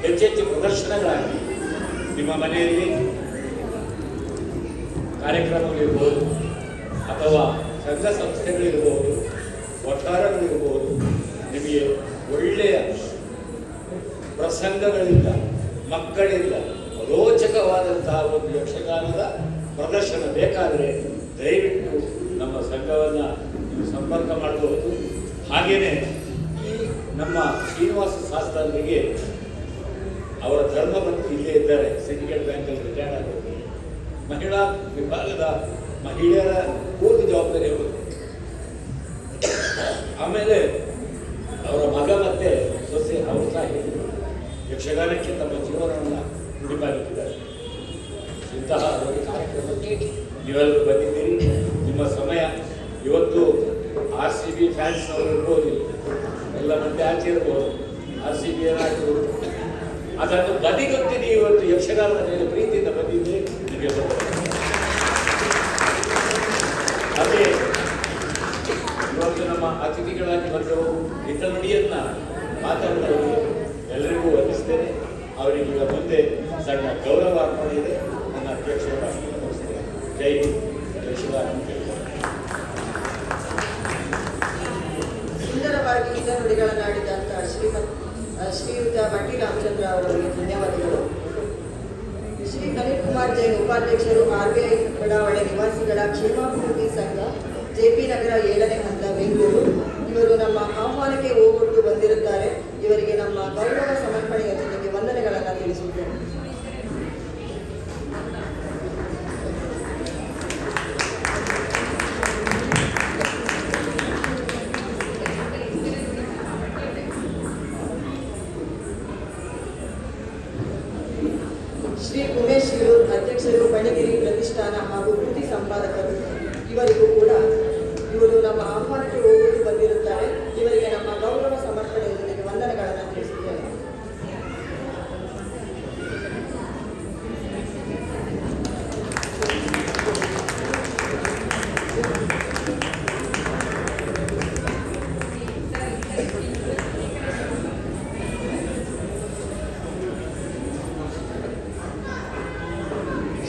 ಹೆಚ್ಚೆಚ್ಚು ಪ್ರದರ್ಶನಗಳಾಗಿ ನಿಮ್ಮ ಮನೆಯಲ್ಲಿ ಕಾರ್ಯಕ್ರಮಗಳಿರ್ಬೋದು ಅಥವಾ ಸಂಘ ಸಂಸ್ಥೆಗಳಿರ್ಬೋದು, ಒಟ್ಟಾರಗಳಿರ್ಬೋದು, ನಿಮಗೆ ಒಳ್ಳೆಯ ಪ್ರಸಂಗಗಳಿಂದ ಮಕ್ಕಳಿಂದ ರೋಚಕವಾದಂತಹ ಒಂದು ಯಕ್ಷಗಾನದ ಪ್ರದರ್ಶನ ಬೇಕಾದರೆ ದಯವಿಟ್ಟು ನಮ್ಮ ಸಂಘವನ್ನು ನೀವು ಸಂಪರ್ಕ ಮಾಡಬಹುದು. ಹಾಗೆಯೇ ಈ ನಮ್ಮ ಶ್ರೀನಿವಾಸ ಶಾಸ್ತ್ರಿಗೆ ಅವರ ಧರ್ಮಪತ್ನಿ ಇಲ್ಲೇ ಇದ್ದಾರೆ, ಸಿಂಡಿಕೇಟ್ ಬ್ಯಾಂಕಲ್ಲಿ ರಿಟೈರ್ಡ್ ಆಗೋದು. ಮಹಿಳಾ ವಿಭಾಗದ ಮಹಿಳೆಯರ ಪೂರ್ತಿ ಜವಾಬ್ದಾರಿ ಅವರು. ಆಮೇಲೆ ಅವರ ಮಗ ಮತ್ತೆ ಸೊಸೆ ಅವರು ಸಹ ಯಕ್ಷಗಾನಕ್ಕೆ ತಮ್ಮ ಜೀವನವನ್ನು ಮುಡಿಪಾಗಿಟ್ಟಿದ್ದಾರೆ. ಇಂತಹ ಒಂದು ಕಾರ್ಯಕ್ರಮಕ್ಕೆ ನೀವೆಲ್ಲರೂ ಬಂದಿದ್ದೀರಿ. ನಿಮ್ಮ ಸಮಯ ಇವತ್ತು RCB ಫ್ಯಾನ್ಸ್ ಅವರು ಇರ್ಬೋದು, ಎಲ್ಲ ಮತ್ತೆ ಆಚೆ ಇರ್ಬೋದು, RCB ಏನಾದರೂ ಅದನ್ನು ಬದಿಗೊತ್ತಿ ನೀವು ಇವತ್ತು ಯಕ್ಷಗಾನದ ಮೇಲೆ ಪ್ರೀತಿಯಿಂದ ಬಂದಿದ್ದರೆ ನಿಮಗೆ ಅದೇ ಇವತ್ತು ನಮ್ಮ ಅತಿಥಿಗಳಾಗಿ ಬಂದವರು ಹಿತ ನುಡಿಯನ್ನ ಮಾತಾಡಿದವರಿಗೆ ಎಲ್ಲರಿಗೂ ವಂದಿಸ್ತೇನೆ. ಅವರಿಗೆ ಈಗ ಮುಂದೆ ಸಣ್ಣ ಗೌರವ ಅರ್ಪಣೆ ಇದೆ. ನನ್ನ ಅಧ್ಯಕ್ಷರ ನಮಸ್ತೆ. ಜೈ ಯಕ್ಷಗಾನ. ಸುಂದರವಾಗಿ ಹಿತ ನುಡಿಗಳನ್ನಾಡಿದಂತಹ ಶ್ರೀಯುತ ಮಟ್ಟಿ ರಾಮಚಂದ್ರ ಅವರಿಗೆ ಧನ್ಯವಾದಗಳು. ಶ್ರೀ ಅನಿಲ್ ಕುಮಾರ್ ಜೈನ್ ಉಪಾಧ್ಯಕ್ಷರು, RBI ಬಡಾವಣೆ ನಿವಾಸಿಗಳ ಕ್ಷೇಮಾಭಿವೃದ್ಧಿ ಸಂಘ, JP ನಗರ 7ನೇ ಹಂತ, ಬೆಂಗಳೂರು. ಇವರು ನಮ್ಮ ಆಹ್ವಾನಕ್ಕೆ ಹೋಗೊಟ್ಟು ಬಂದಿರುತ್ತಾರೆ. ಇವರಿಗೆ ನಮ್ಮ ಗೌರವ ಸಮರ್ಪಣೆಯ ಜೊತೆಗೆ ವಂದನೆಗಳನ್ನು ತಿಳಿಸುತ್ತೇವೆ. ಶ್ರೀ ಉಮೇಶ್ ಶಿರೂರ್ ಅಧ್ಯಕ್ಷರು, ಪಣಿಗಿರಿ ಪ್ರತಿಷ್ಠಾನ ಹಾಗೂ ಕೃತಿ ಸಂಪಾದಕರು. ಇವರಿಗೂ ಕೂಡ ಇವರು ನಮ್ಮ ಆಹ್ವಾನಕ್ಕೆ ಹೋಗಲು ಬಂದಿರುತ್ತಾರೆ. ಇವರಿಗೆ ನಮ್ಮ ಗೌರವ ಸಮರ್ಪಣೆಯ ಜೊತೆಗೆ ವಂದನೆಗಳನ್ನು ತಿಳಿಸುತ್ತೇವೆ.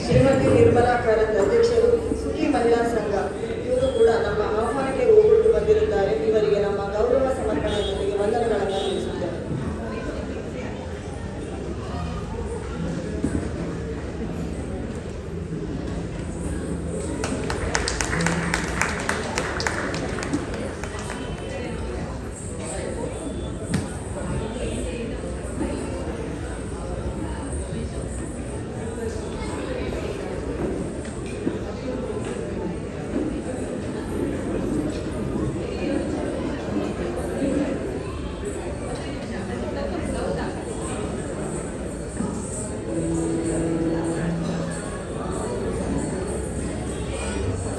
ಶ್ರೀಮತಿ ನಿರ್ಮಲಾ ಕಾರಂತ್ ಅಧ್ಯಕ್ಷರು, ಸುಖಿ ಮಹಿಳಾ ಸಂಘ. ಇವರು ಕೂಡ ನಮ್ಮ ಆಹ್ವಾನಕ್ಕೆ ಹೋಗ್ಬಿಟ್ಟು ಬಂದಿರುತ್ತಾರೆ. ಇವರಿಗೆ ನಮ್ಮ ಗೌರವ ಸಮರ್ಪಣೆಯ ಜೊತೆಗೆ ವಂದನೆಗಳನ್ನು ತಿಳಿಸುತ್ತೇವೆ.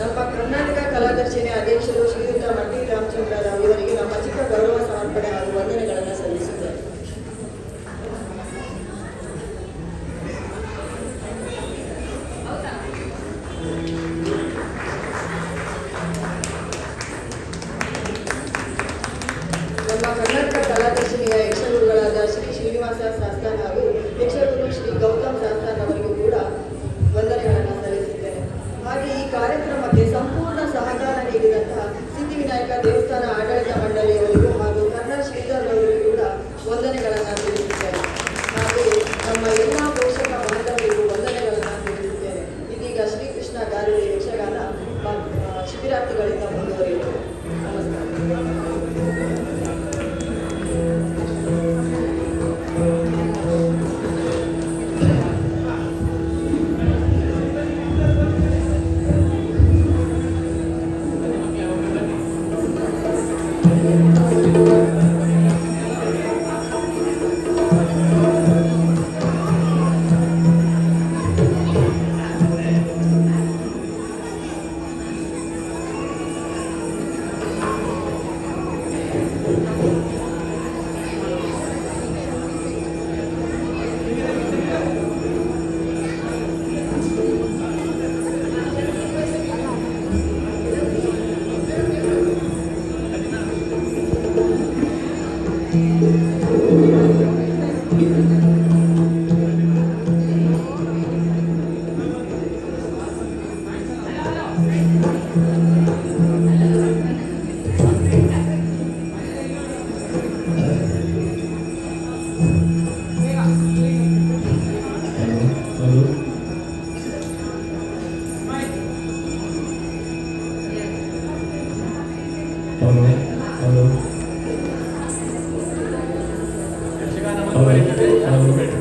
ನಮ್ಮ ಕರ್ನಾಟಕ ಕಲಾದರ್ಶಿನಿ ಅಧ್ಯಕ್ಷರು ಶ್ರೀಯುತ ಮಟ್ಟಿ ರಾಮಚಂದ್ರ ರಾವ್ ಇವರಿಗೆ ನಮ್ಮ ಚಿಕ್ಕ ಗೌರವ ಸಮರ್ಪಣೆ ಹಾಗೂ ವಂದನೆಗಳನ್ನು ಸಲ್ಲಿಸುತ್ತೇವೆ. ನಮ್ಮ ಕರ್ನಾಟಕ ಕಲಾದರ್ಶಿನಿಯ ಯಕ್ಷಗುರುಗಳಾದ ಶ್ರೀ ಶ್ರೀನಿವಾಸ ಶಾಸ್ತ್ರಿ ಹಾಗೂ ಯಕ್ಷಗುರು ಶ್ರೀ ಗೌತಮ್ ಶಾಸ್ತ್ರಿ ಅವರಿಗೂ ಕೂಡ ವಂದನೆಗಳನ್ನು ಸಲ್ಲಿಸುತ್ತೇನೆ. ಹಾಗೆ ಈ ಕಾರ್ಯಕ್ರಮಕ್ಕೆ ಸಂಪೂರ್ಣ ಸಹಕಾರ ನೀಡಿದಂತಹ ಸಿದ್ಧಿವಿನಾಯಕ ದೇವಸ್ಥಾನ ಆಡಳಿತ ಮಂಡಳಿಯವರಿಗೂ ಹಾಗೂ ಕರ್ನಲ್ ಶ್ರೀಧರ್ ಅವರಿಗೂ ಕೂಡ ವಂದನೆಗಳನ್ನು ತಿಳಿಸುತ್ತೇನೆ. ಹಾಗೂ ನಮ್ಮ ಎಲ್ಲ ಪೋಷಕ ಬಾಂಧವರಿಗೂ ವಂದನೆಗಳನ್ನು ತಿಳಿಸುತ್ತೇನೆ. ಇದೀಗ ಶ್ರೀಕೃಷ್ಣ ಗಾರುಡಿ ಯಕ್ಷಗಾನ ಶಿಬಿರಾರ್ಥಿಗಳಿಂದ ಮುಂದುವರಿಯುತ್ತದೆ. ನಮಸ್ಕಾರ. ಅವರಿಗೆ ಆಗಬೇಕು.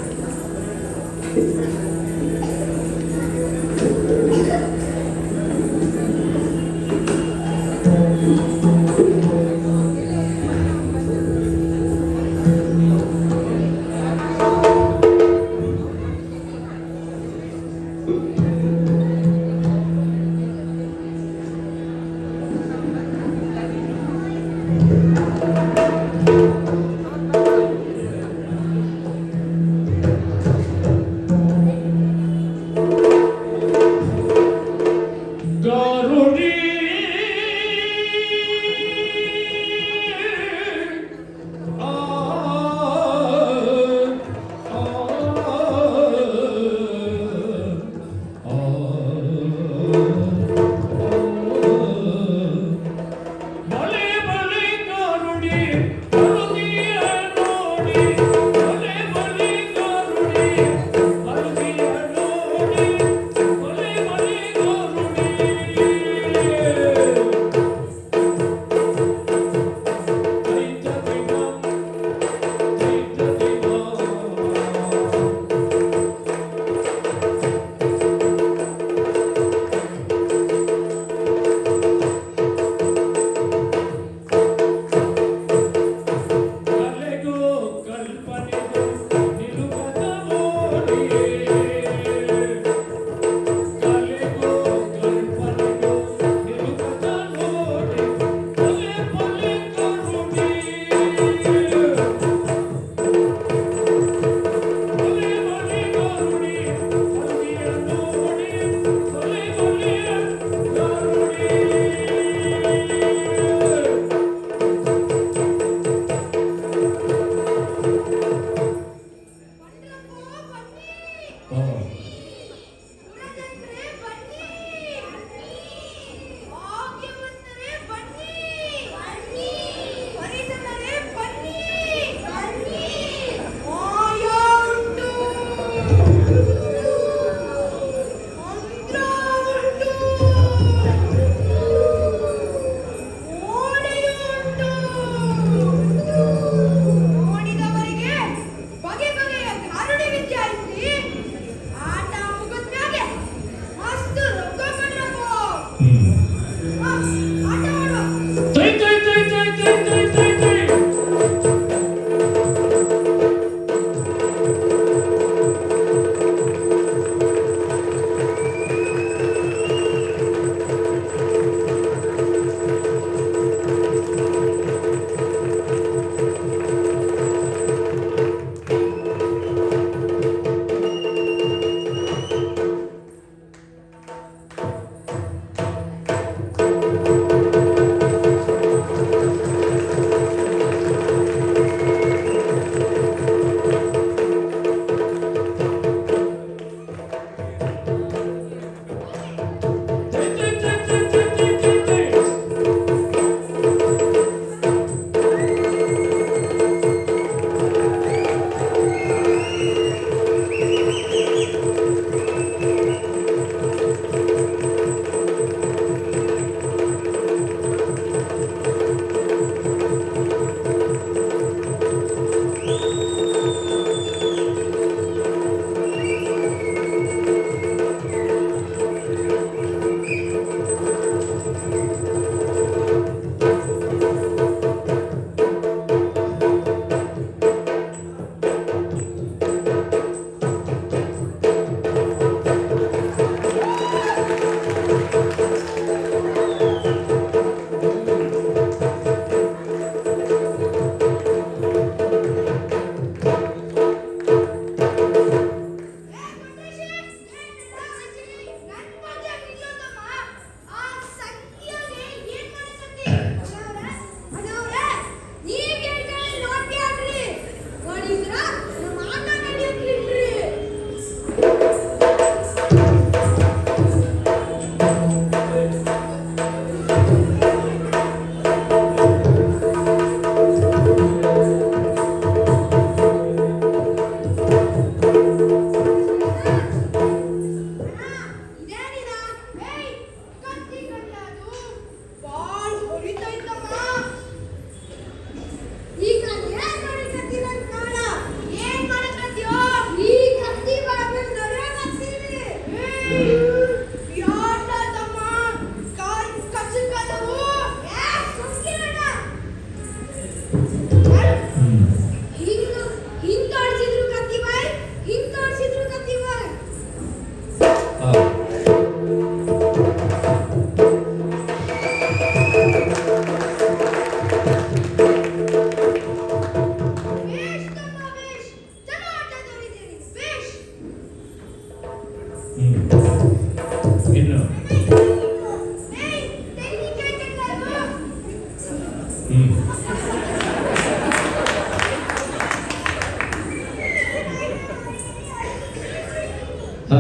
ಹಾ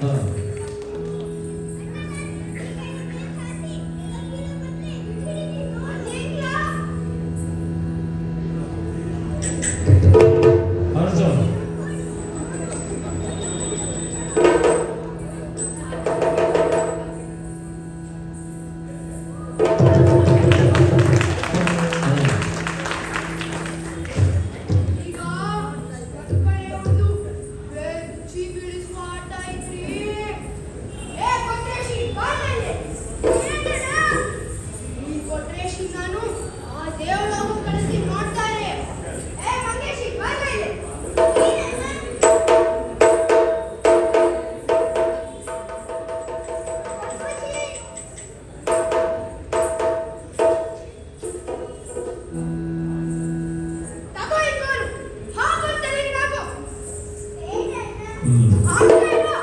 ಹಾ ಅರ್ಜುನ್ ಈಗ ನನ್ನ ಕಡೆ ಒಂದು ಬೆಚ್ಚಿ ಬೀಳಿಸುವ ಆಟ ಐತ್ರಿ. ಏ ಕೊಟ್ರೇಶಿ, ಬಾ ಮೇಲೆ. ಏನಣ್ಣ? ಈ ಕೊಟ್ರೇಶಿ ನಾನು ಆ ದೇವಳನ್ನು ಕಳಿಸಿ ನೋಡ್ತಾರೆ. ಏ ಮಂಗೇಶಿ, ಬಾ ಮೇಲೆ. ಏನಣ್ಣ? ಕೊಟ್ರೇಶಿ. ತಗೋ ಈ ಗೋಲು. ಹಾಕು ತಲೆಗೆ ಹಾಕು. ಹಾಕು ಇಲ್ವಾ?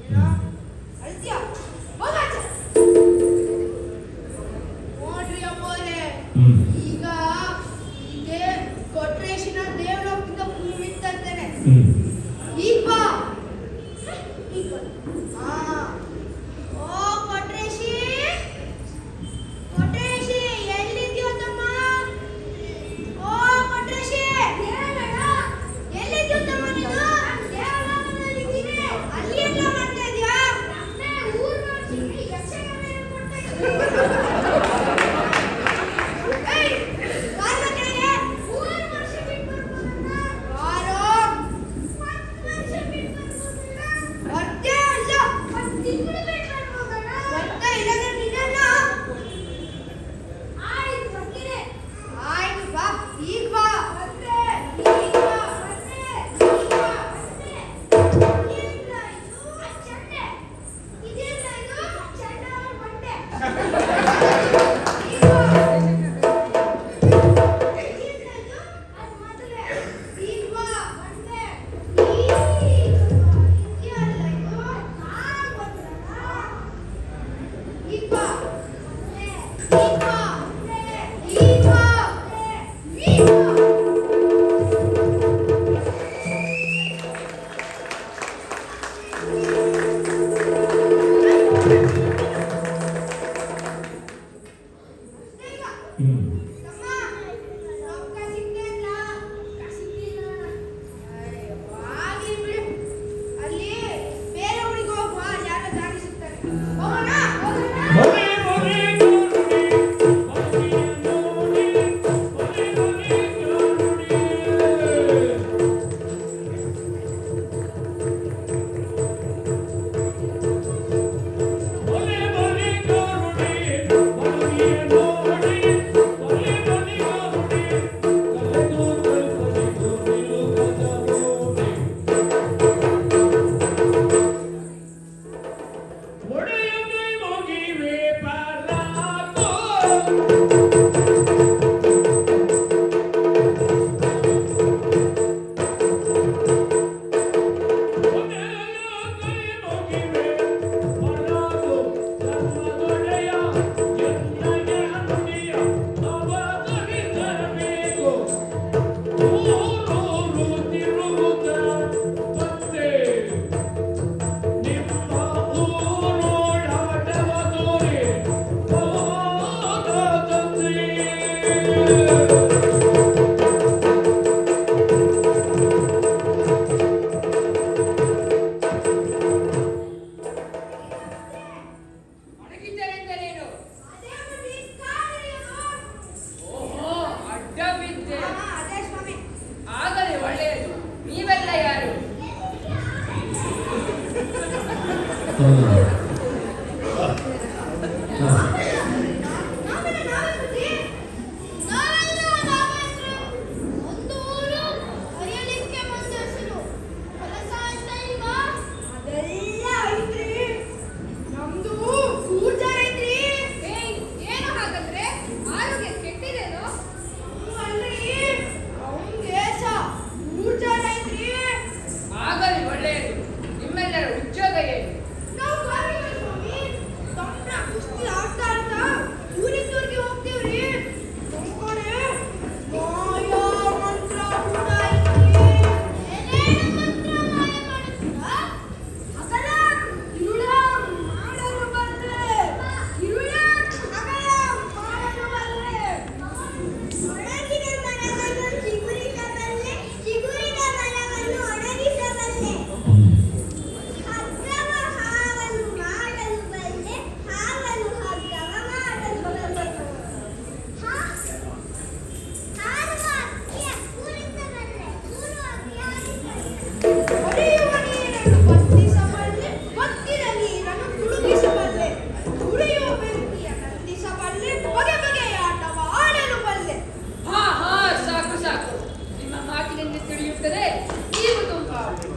ಏನೋ? ಅಳ್ತೀಯಾ? ಹೋಗಾಚೆ. ನೋಡ್ರಿ ಅಪ್ಪೋರೆ, ಈಗ ಇದೇ ಕೊಟ್ರೇಶಿನ ದೇವಲೋಕದಿಂದ ಭೂಮಿತ್ತಂತೇನೆ. ಈಗ ಬಾ. ಈಗ ಬಾ. ಹಾ. ಓ ಕೊಟ್ರೇಶಿ, ಕೊಟ್ರೇಶಿ ಎಲ್ಲಿದ್ಯೋ ತಮ್ಮ? ಓ ಕೊಟ್ರೇಶಿ, ಎಲ್ಲಿದ್ಯೋ ತಮ್ಮ ನೀನು? ದೇವಲೋಕದಲ್ಲಿದ್ದೀನಿ. ಅಲ್ಲಿ ಎಲ್ಲ ಮಾಡ್ತಾ ಇದ್ಯಾ? ಊರ್ ಮಾಡ್ತೀನಿ, ಯಕ್ಷಗಾನ ಹೇಳ್ಕೊಡ್ತಾ ಇದ್ದೀನಿ. ಏಯ್, ಬಾರ್ಲ ಕೆಳಗೆ. ಊರ್ ಮಾಡ್ಸಿ ಬಿಟ್ಟು ಬರ್ಬೋದಣ್ಣ. ಬಾರೋ.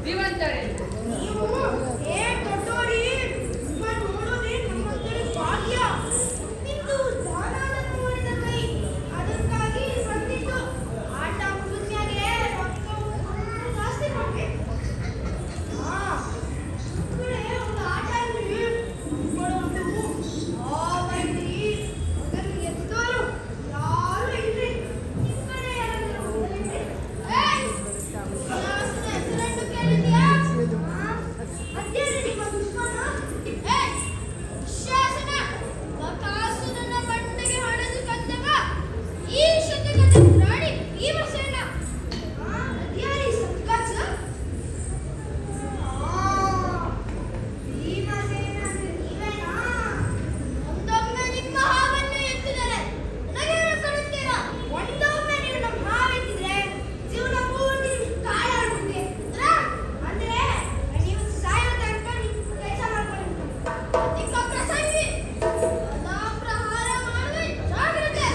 ಬುದ್ಧಿವಂತರೇ. ನೀವು ದೊಡ್ಡೋರಿ ನೋಡೋದೇ ನಮ್ಮಂತರ ಭಾಗ್ಯ. ನಿಮ್ದು ದಾನಾದನ್ನು ಮಾಡಿದ ಕೈ, ಅದಕ್ಕಾಗಿ ಬಂದಿದ್ದು. ಆಟ ಮುಗಿದ್ಮ್ಯಾಗೆ ರೊಕ್ಕ ಜಾಸ್ತಿ ಕೊಟ್ಟೆ. ಒಂದು ಆಟ ಅಂದ್ರೆ ಅದನ್ನು ಎತ್ತೋರು ಯಾರು ಇಲ್ರಿ. ನಿಮ್ಮ ಕಡೆ ಯಾರಾದ್ರೂ ಇಲ್ರಿ? ಹೆಸರನ್ನು ಕೇಳಿದ್ಯಾ? ಅದೇನು ನಿಮ್ಮ ದುಶ್ಮನ? ಶಾಸನ ಬಕಾಸುರನ ಬಟ್ಟೆಗೆ ಹೊಡೆದು ಕದ್ದವ ಈ ಶತಕದ ಪ್ರಾಣಿ ಭೀಮಸೇನ. ಅದ್ಯಾರಿ ಸತ್ಕಾಸ? ಭೀಮಸೇನ ಅಂದ್ರೆ ನೀವೇನಾ? ಒಂದೊಮ್ಮೆ ನಿಮ್ಮ ಹಾವನ್ನು ಎತ್ತಿದರೆ ನನಗೇನು ಕೊಡುತ್ತೀರಾ? ಒಂದೊಮ್ಮೆ ನೀವು ನಮ್ಮ ಹಾವೆತ್ತಿದ್ರೆ ಜೀವನ ಪೂರ್ತಿ ಕಾಳಾಡುತ್ತೆ ಅಂದ್ರೆ ನೀವು ಸಾಯೋ ತನಕ ನೀವು ಕೆಲಸ ಮಾಡ್ಕೊಂಡು ನಿಮ್ಮ ಪ್ರಸಂಗಿ ಗದಾ ಪ್ರಹಾರ ಮಾಡುವೆ ಜಾಗ್ರತೆ.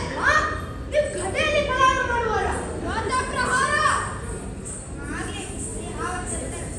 ನೀವು ಗದೆಯಲ್ಲಿ ಪ್ರಹಾರ ಮಾಡುವಲ್ಲ, ಗದಾ ಪ್ರಹಾರ ಹಾಗೆ ಹಾವತ್ತಿರ್ತಾರೆ.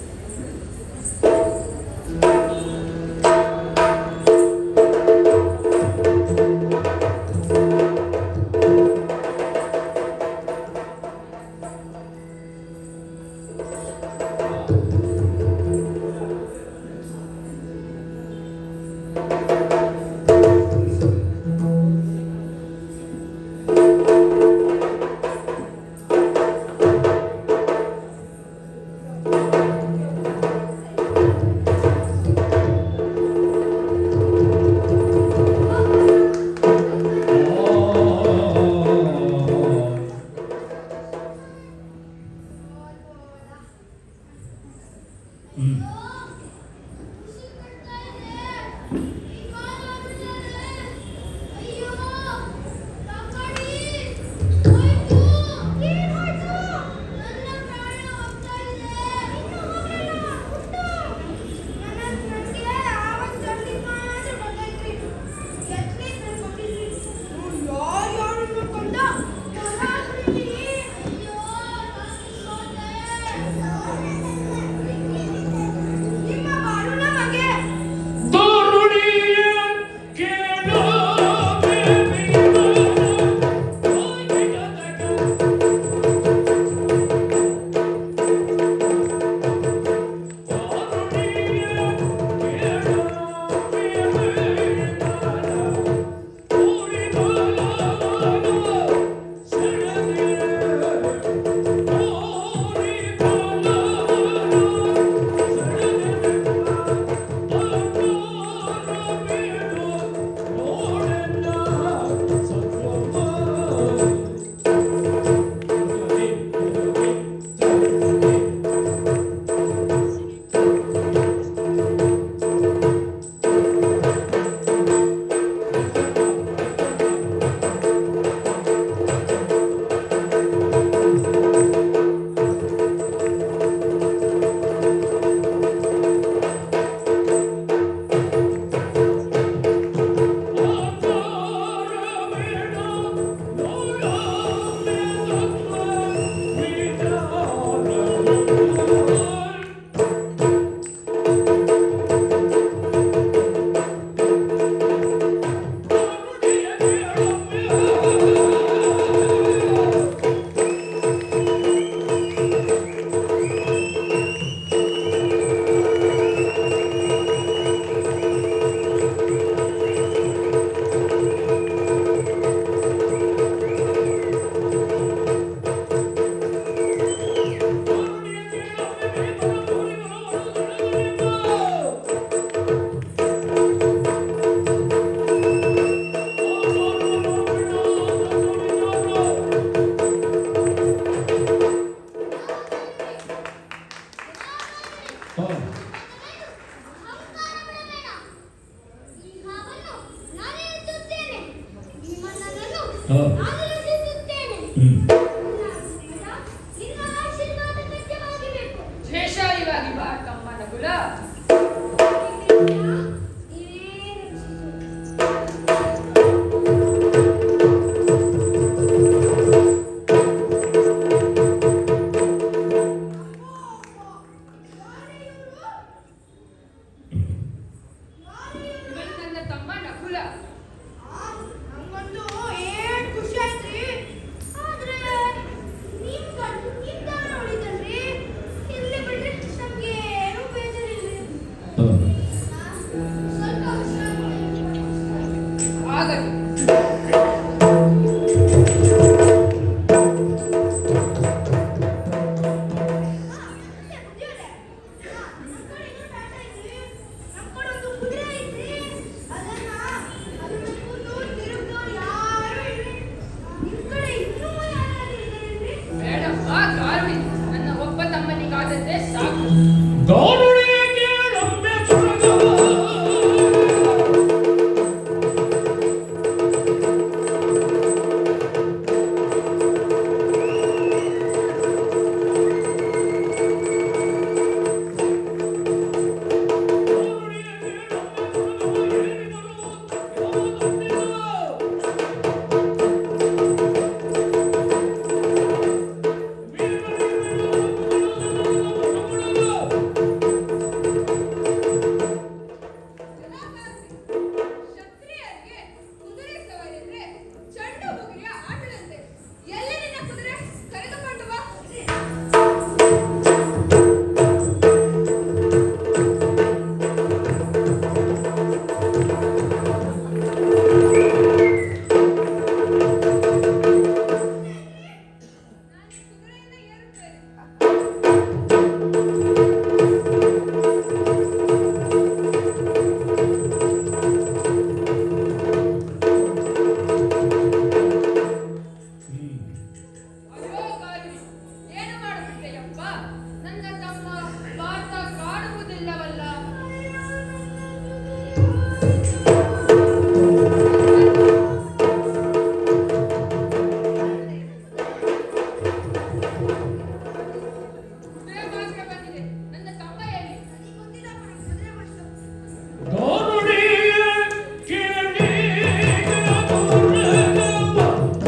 ಶ್ರೇಷ್ಠವಾಗಿ ಬಾ ತಮ್ಮನ ಕುಲ. ಗೌರುಡಿಗೆ ರಮ್ಯ ಸುರಗವ ಕ್ಷತ್ರಿಯರಿಗೆ ಕುದುರೆ ಸವಾರಿದ್ರೆ ಚೆಂಡು ಮುಗಿಯ ಆಟದಂತೆ. ಎಲ್ಲಿ ನಿನ್ನ ಕುದುರೆ? ಕರೆದುಕೊಂಡು ಬಾ. ನಾನು ಕುದುರೆಯಿಂದ ಏರುತ್ತೇನೆ. ಅಯ್ಯೋ ಗಾಯತ್ರಿ, ಏನು ಮಾಡುತ್ತಿದ್ದೆಯಪ್ಪ? ನನ್ನ ತಮ್ಮ ಪಾಠ ಕಾಣುವುದಿಲ್ಲವಲ್ಲ. ಕುದುರೆ ಮಾತ್ರ ಬಂದಿದೆ. ನನ್ನ ತಮ್ಮ ಎಲ್ಲಿ? ಗೊತ್ತಿಲ್ಲ ಬಿಡು, ಕುದುರೆ ಬಂತು. ಗೌರುಡಿಗೆ ಕೇಳಿಗ ಸುರಗವ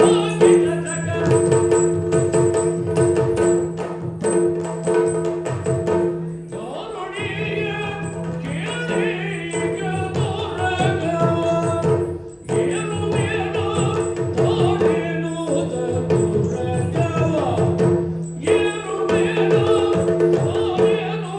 ಆಗಿನತಕ ಗೌರುಡಿಗೆ ಕೇಳಿಗ ಸುರಗವ ಏನುವೇನು ತೋರೇನು ಸುರಗವ ಏನುವೇನು ತೋರೇನು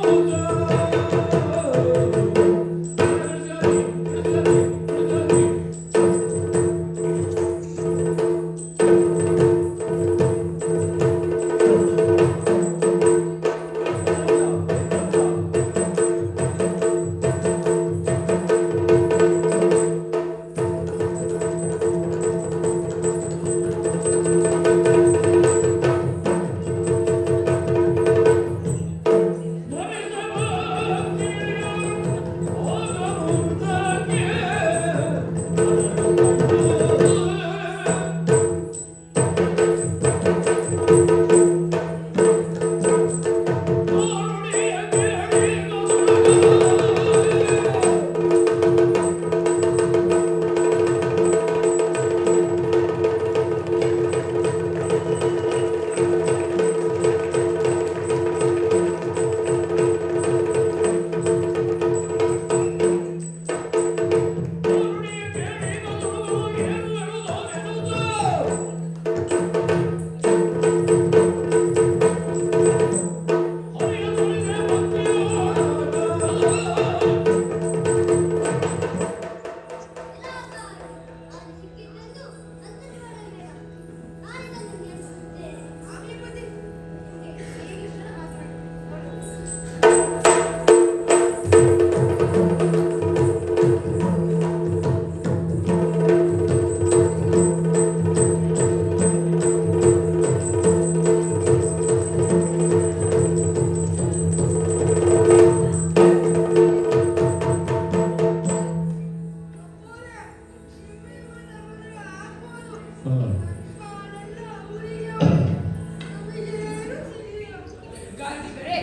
ಗಾಂಧಿಗಳೇ,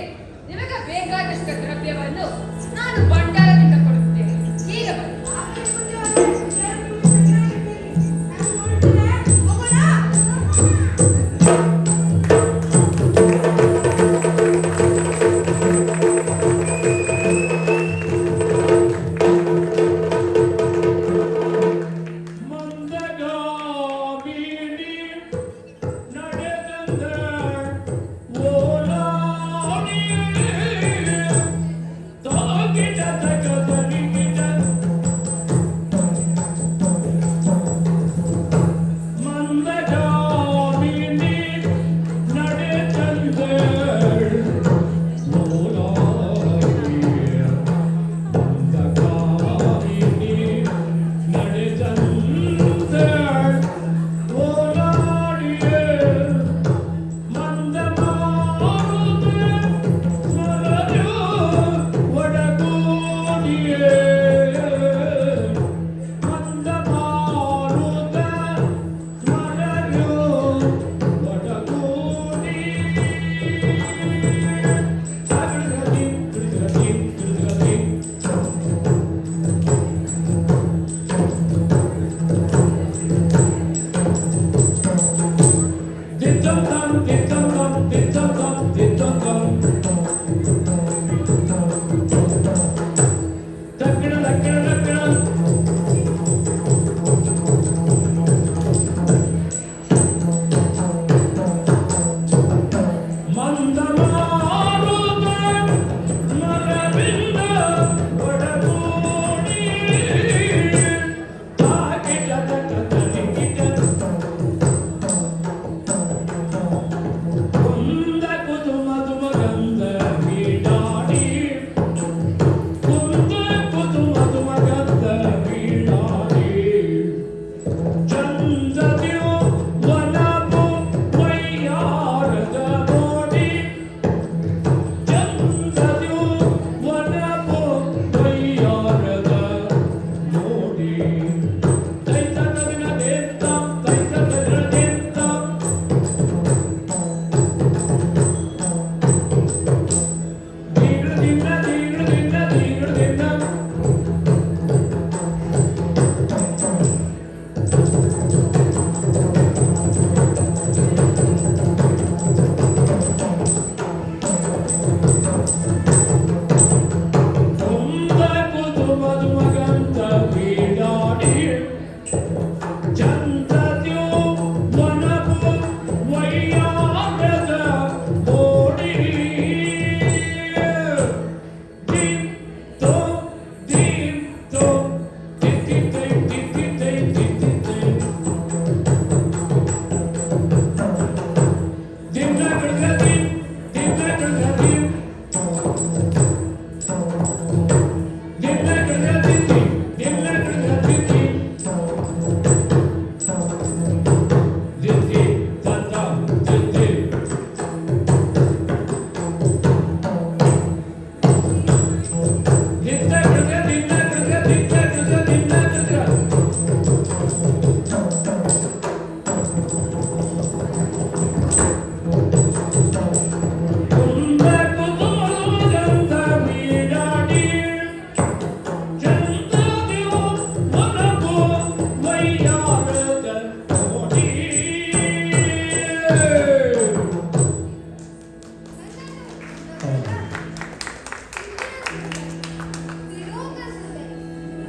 ನಿಮಗೆ ಬೇಕಾದಷ್ಟು ದ್ರವ್ಯವನ್ನು ನಾನು ಭಂಡಾರದಿಂದ ಕೊಡುತ್ತೇನೆ. ಈಗ ಬನ್ನಿ. ಮಂದಗಾಮಿನಿ ನಡೆದಂದ ಓಲಾಡಿ ತಾಗಿದ ತಗ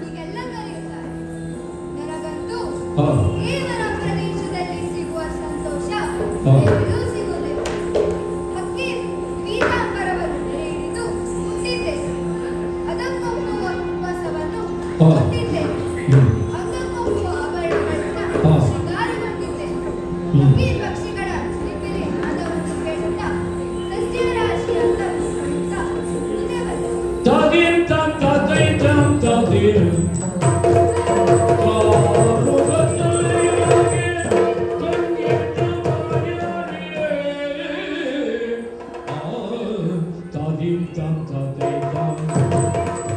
ಹೀಗೆಲ್ಲ ಕರೆಯುತ್ತಾರೆ. ನನಗಂತೂ ಹಾ. ದೇವರ ಪ್ರದೇಶದಲ್ಲಿ ಸಿಗುವ ಸಂತೋಷ ಹಾ. ಎಲ್ಲೂ ಸಿಗುವುದಿಲ್ಲ. ಹಕ್ಕಿ ಪೀತಾಂಬರವನ್ನು ಸೆರೆ ಹಿಡಿದು ಮುಟ್ಟಿದ್ದೇನೆ. ಅದಕ್ಕೊಪ್ಪುವ ಕುಪ್ಪಸವನ್ನು ಹಾ. ಮುಟ್ಟಿದ್ದೇನೆ. ಹ್ಮ್. ಅಂಗಕ್ಕೊಪ್ಪುವ ಆಭರಣಗಳನ್ನ ಹಾ. ಶೃಂಗಾರಗೊಂಡಿದ್ದೇನೆ. ಹ್ಮ್. ಹಕ್ಕಿ ಪಕ್ಷಿಗಳ ಚಿಲಿಪಿಲಿ ನಾದವನ್ನು ಕೇಳುತ್ತಾ ಸಸ್ಯರಾಶಿಯ ತರುತ್ತಾ ಮುಂದೆ ಬಂದೆ. Tadim tam taday tam tadim. Tadim tam taday tam.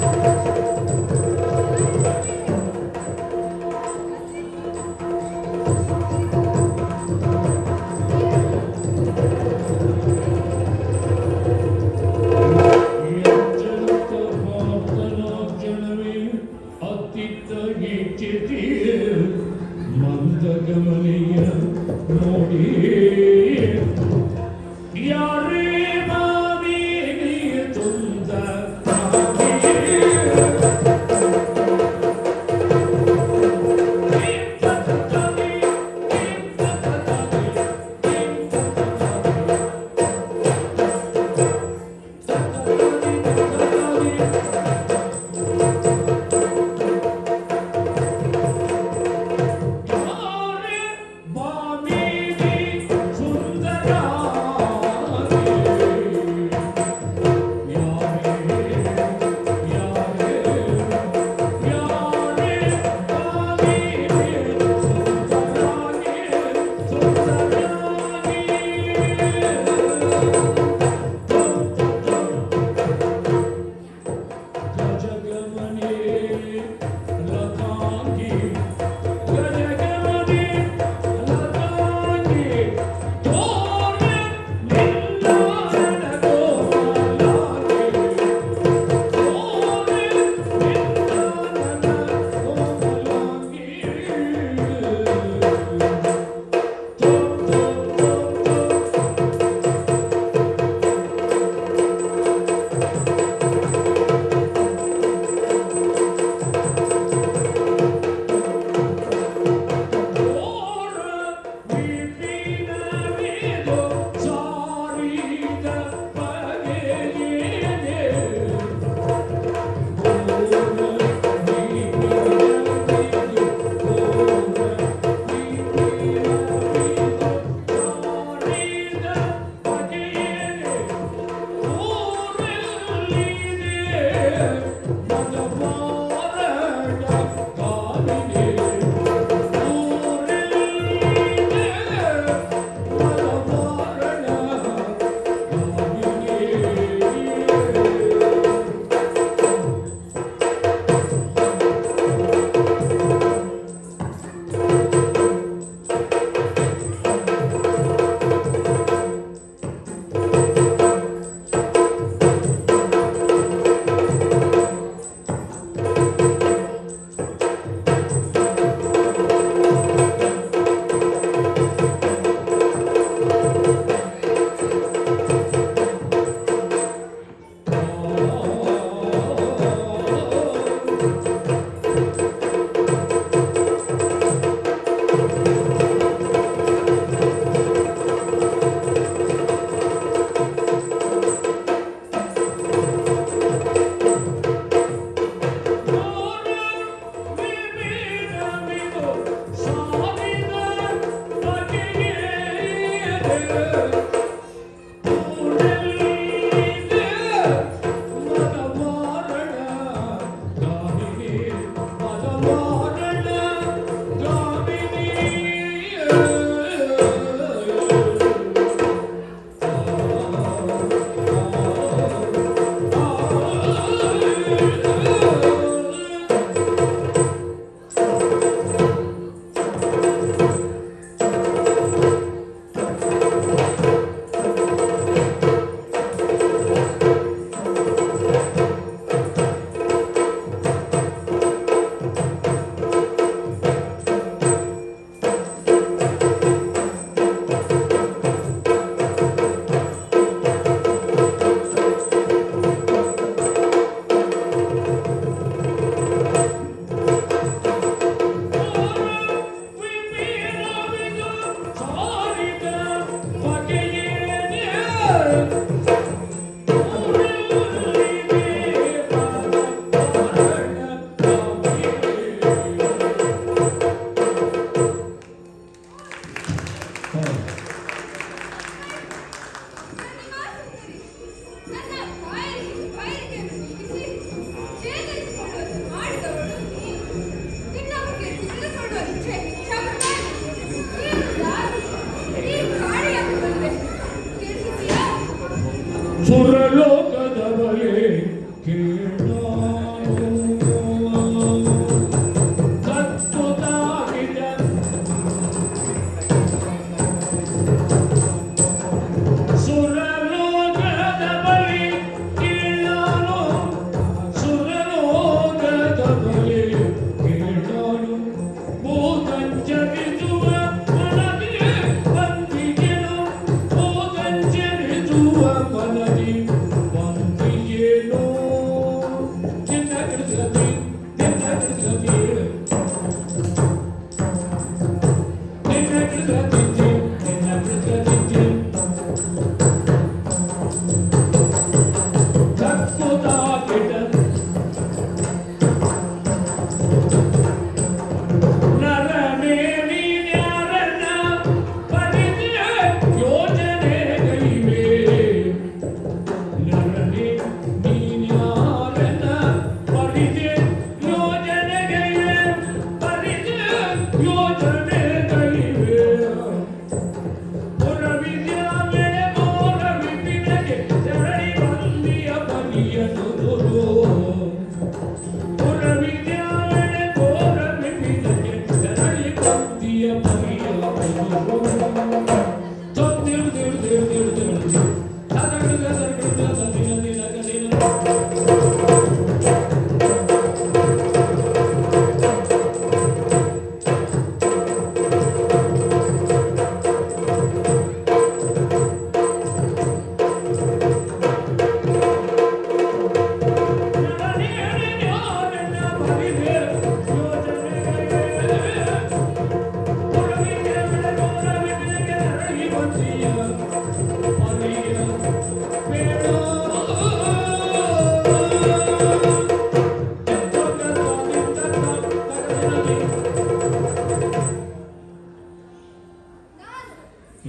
ಮಂದಗಮನೆಯ ನೋಡಿ ಯಾರೇ ಬಾವಿ ನೀ ತುಂದ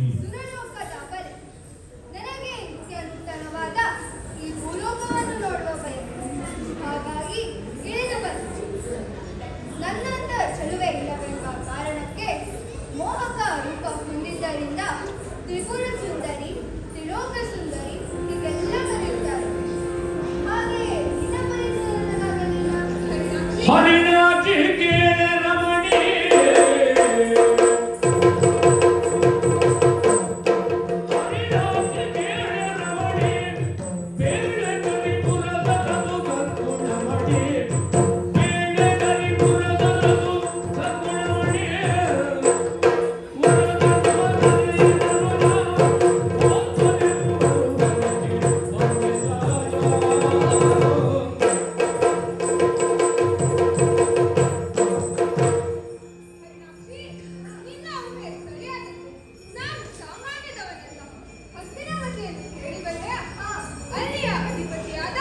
ಸುರಲೋಕದ ಅಬಲೆ. ನನಗೆ ನಿತ್ಯನೂತನವಾದ ಈ ಭೂಲೋಕವನ್ನು ನೋಡುವ ಬಯಕೆ. ಹಾಗಾಗಿ ಇಳಿದು ಬಂತು. ನನ್ನಂತ ಚೆಲುವೆ ಇಲ್ಲವೆಂಬ ಕಾರಣಕ್ಕೆ ಮೋಹಕ ರೂಪ ಹೊಂದಿದ್ದರಿಂದ ತ್ರಿಪುರ ಸುಂದರಿ, ತ್ರಿಲೋಕ ಸುಂದರಿ ಹೀಗೆಲ್ಲ ಕರೆಯುತ್ತಾರೆ. ಹಾಗೆ ನಿನ್ನ ಪರಿಚಯ ನನಗಾಗಲಿಲ್ಲ. ಹರಿಣಾಜಿಗೆ ರಮಣಿ ನಿನ್ನ ಊಹೆ ಸರಿಯಾದದ್ದು. ನಾನು ಸಾಮಾನ್ಯದವನಲ್ಲ. ಹಸ್ತಿನಾವತಿಯನ್ನು ಕೇಳಿಬಲ್ಲೆಯಾ? ಅಲ್ಲಿಯ ಅಧಿಪತಿಯಾದ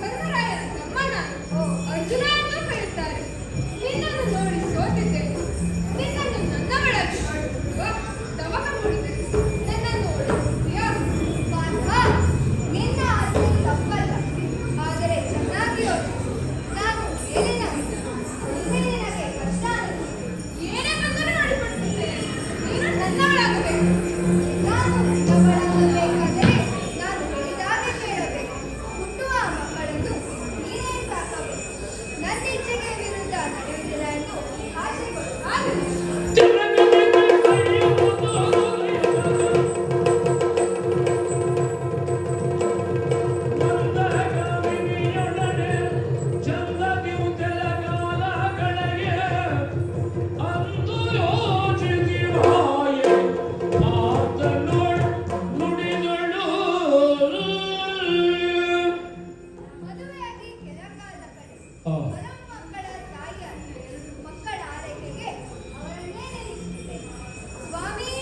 ಧರ್ಮರಾಯನ ತಮ್ಮ ನಾನು. ಅರ್ಜುನ ಎಂದು ಕರೆಯುತ್ತಾರೆ. ನಿನ್ನನ್ನು ನೋಡಿ ಸೋತಿದ್ದೇನೆ. ನಿನ್ನನ್ನು ನನ್ನವಳಾಗಿ ಮಾಡುತ್ತಿರುವ ತವಕ ಮೂಡಿದೆ. ನನ್ನನ್ನು ಓಡಿಸುತ್ತೀಯಾ? ಪಾಂಥ, ನಿನ್ನ ಆಸೆ ತಪ್ಪಲ್ಲ. ಆದರೆ ಚೆನ್ನಾಗಿ ಯೋಚಿಸು. ನಾನು ಮೇಲಿನ ಮುಂದೆ ನಿನಗೆ ಕಷ್ಟ ಅನಿಸಿತು. ಏನೇ ಬಂದರೂ ಮಾಡಿಕೊಡುತ್ತೇನೆ. ನೀನು ನನ್ನವಳಾಗಬೇಕು. ನಾನು ನನ್ನವಳಾಗಬೇಕಾದರೆ ನಾನು ಹೇಳಿದಾಗೆ ಕೇಳಬೇಕು. ಹುಟ್ಟುವ ಮಕ್ಕಳನ್ನು ನೀನೇ ಸಾಕಬೇಕು. ನನ್ನ ಇಚ್ಛೆಗೆ ವಿರುದ್ಧ ನಡೆಯುವುದಿಲ್ಲ ಎಂದು ಆಶೆಗಳು ಆಗಲಿ. ಮದುವೆಯಾಗಿ ಕೆಲ ಕಾಲದ ಕಡೆ ಹೊರ ಮಕ್ಕಳ ತಾಯಿಯಾಗಿ ಮಕ್ಕಳ ಆರೈಕೆಗೆ ಅವರನ್ನೇ ನೆನೆಸುತ್ತಿದ್ದೆ. ಸ್ವಾಮಿ,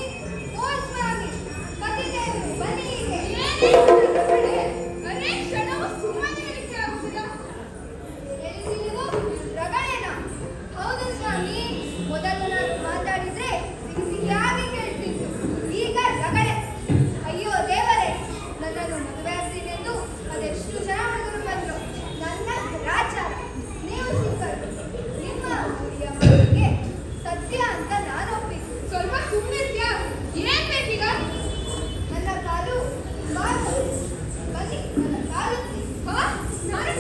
ಓ ಸ್ವಾಮಿ, ಪತಿದೇವರು ಬನ್ನಿ ಹೀಗೆ. ಅದೇ ಕ್ಷಣವು ಸುಮ್ಮನೆ ಇರಿಕೆ ಆಗುವುದಿಲ್ಲ. ಎಲ್ಲಿ ನೀವು ರಗಳೆನ? ಹೌದು ಸ್ವಾಮಿ, ಮೊದಲು ನಾನು ಮಾತಾಡಿದ್ರೆ ಸಿಹಿಯಾಗಿ ಕೇಳ್ತಿತ್ತು. ಈಗ ರಗಳೆ. ಅಯ್ಯೋ ದೇವರೇ, ನನ್ನನ್ನು ಮದುವೆ ಆಗ್ತೀನೆಂದು ಅದೆಷ್ಟು ಜನ ಹುಡುಗರು ಬಂದರು. ನನ್ನ ಗ್ರಾಚಾರ. ನೀವು ಸಿಕ್ಕರು. ನಿಮ್ಮ ಹುಡುಗಿಯ ಮಗಳಿಗೆ ಸತ್ಯ ಅಂತ ನಾನು ಒಪ್ಪಿದ್ದು. ಸ್ವಲ್ಪ ಸುಮ್ಮನಿರ್ತೀಯಾ? ಏನ್ ಬೇಕೀಗ? ನನ್ನ ಕಾಲು ಬನ್ನಿ, ನನ್ನ ಕಾಲು. ಹಾ, ನಾನು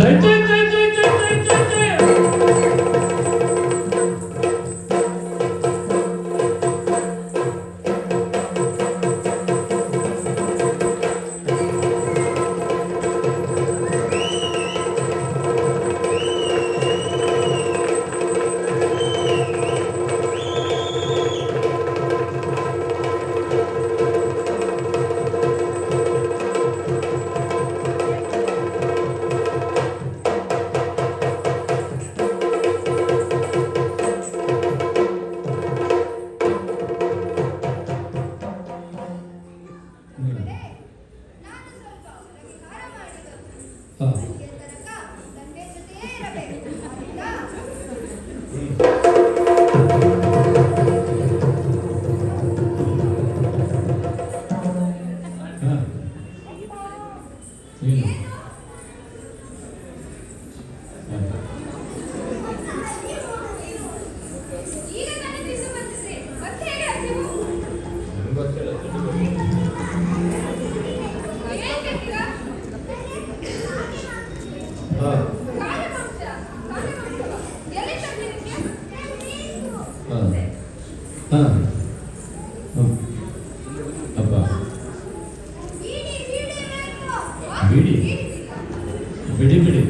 ಜೈ ಜೈ ಜೈ ಜೈ ಜೈ ಜೈ ಜೈ ಜೈ. ನಾನು ಸ್ವಲ್ಪ ವ್ಯವಹಾರ ಮಾಡಿದ್ದು ಹಾ. ಸಂಜೆ ತನಕ ತಂದೆ ಜೊತೆಯೇ ಇರಬೇಕು ಆಯ್ತಾ? ಹಾ. ಏನು? ಈಗ ತಾನೇ ತಿಂದು ಬಂದಿದ್ರಿ ಮತ್ತೆ ಹೇಗೆ ಹಸಿವು? ನಂಗ್ ಗೊತ್ತಿಲ್ಲ. ಏನ್ ಕೇಳ್ತೀರಾ? ಹಾ. ಕಾಲು ಮಾಂಸ, ಕಾಲು ಮಾಂಸವ? ಎಲ್ಲಿ ತಂದಿದ್ದಕ್ಕೆ? ಹಾ. ಹಾ. ಹ್ಮ್. ಅಬ್ಬಾ. ಬೀಡಿ ಬೇಕು. ಬೀಡಿ? ಬಿಡಿ ಬಿಡಿ.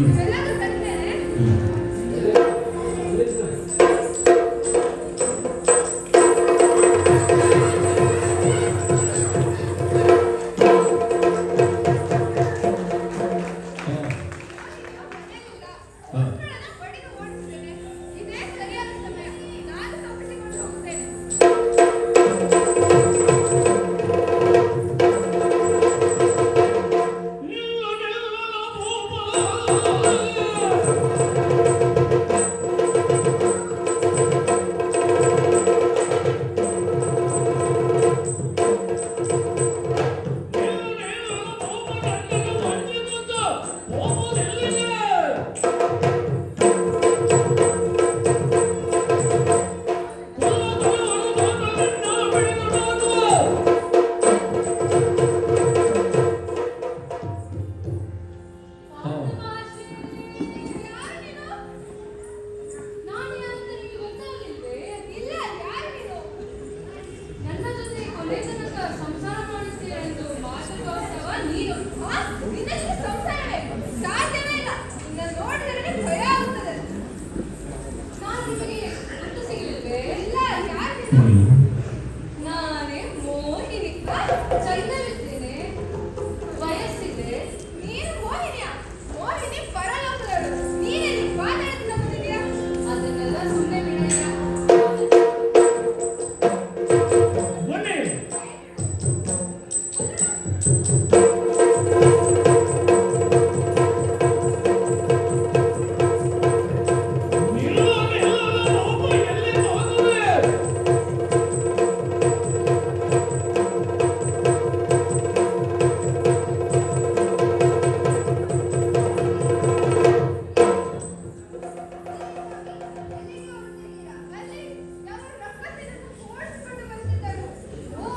ಇವೆಲ್ಲದೂ ತಂದ್ಮೇಲೆ ಹ್ಮ್. ಹಾ. ಮಕ್ಕಳನ್ನ ಹೊಡೆದು ಓಡಿಸ್ತೇನೆ. ಇದೇ ಸರಿಯಾದ ಸಮಯ. ನಾನು ತಪ್ಪಿಸಿಕೊಂಡು ಹೋಗ್ತೇನೆ. ನಾನೇ ಮೋಹಿನಿ. ಚಂದವಿದ್ದೇನೆ, ವಯಸ್ಸಿದೆ. ನೀನು ಮೋಹಿನಿಯ? ಮೋಹಿನಿ ಪರಲೋಕದವಳು. ನೀನೇನು ಪಾತಾಳದಿಂದ ಬಂದಿದ್ಯಾ? ಅದನ್ನೆಲ್ಲ ಸುಮ್ಮನೆ ಬಿಡಯ್ಯ. ಬನ್ನಿ. ಅಲ್ಲಿ ಯಾವ ರಕ್ಕಸನನ್ನು ಓಡಿಸಿಕೊಂಡು ಬರ್ತಿದ್ದರು. ಓ,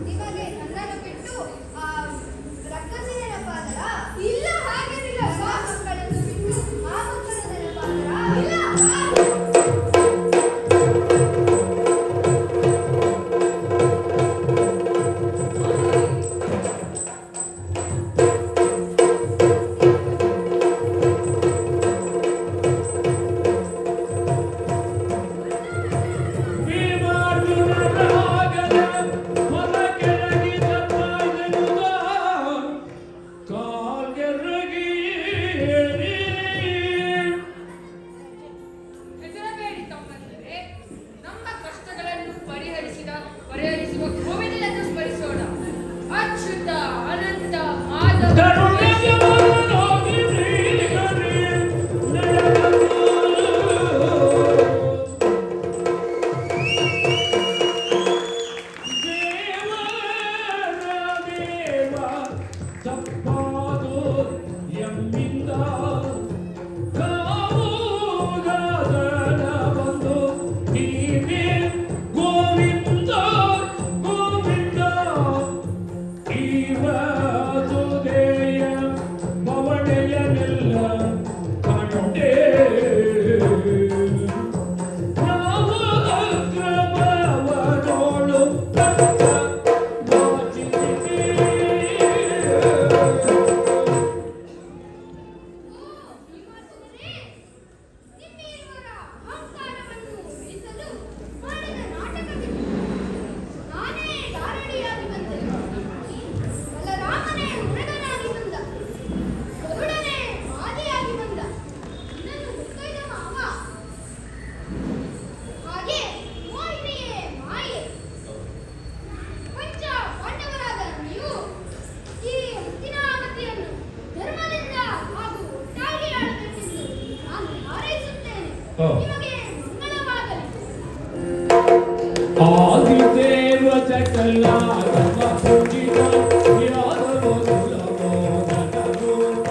ನಿಮಗೆ ನನ್ನನ್ನು ಬಿಟ್ಟು ಆ ರಕ್ಕಸಿ ನೆನಪಾದರ? ಇಲ್ಲ, ಹಾಗೇನಿಲ್ಲ. ಆ ಮಕ್ಕಳನ್ನು ಬಿಟ್ಟು ಆ ಮಕ್ಕಳ ನೆನಪಾದರ? ಇಲ್ಲ. ಹೆದರಬೇಡಿ ತಮ್ಮಂದಿರೇ. ನಮ್ಮ ಕಷ್ಟಗಳನ್ನು ಪರಿಹರಿಸುವ ಗೋವಿಂದನನ್ನು ಸ್ಮರಿಸೋಣ. ಅಚ್ಯುತ ಅನಂತ ಮಾಧವ ತಪ್ಪಾದು ಹೋ. ನಿಮಗೆ ಮಂಗಳವಾಗಲಿ. ಆದಿದೇವ ಚಕಲ ಗಮ ಪೂಜಿತ ಯಾದವ ಕುಲಮೋದನ ರೂಪ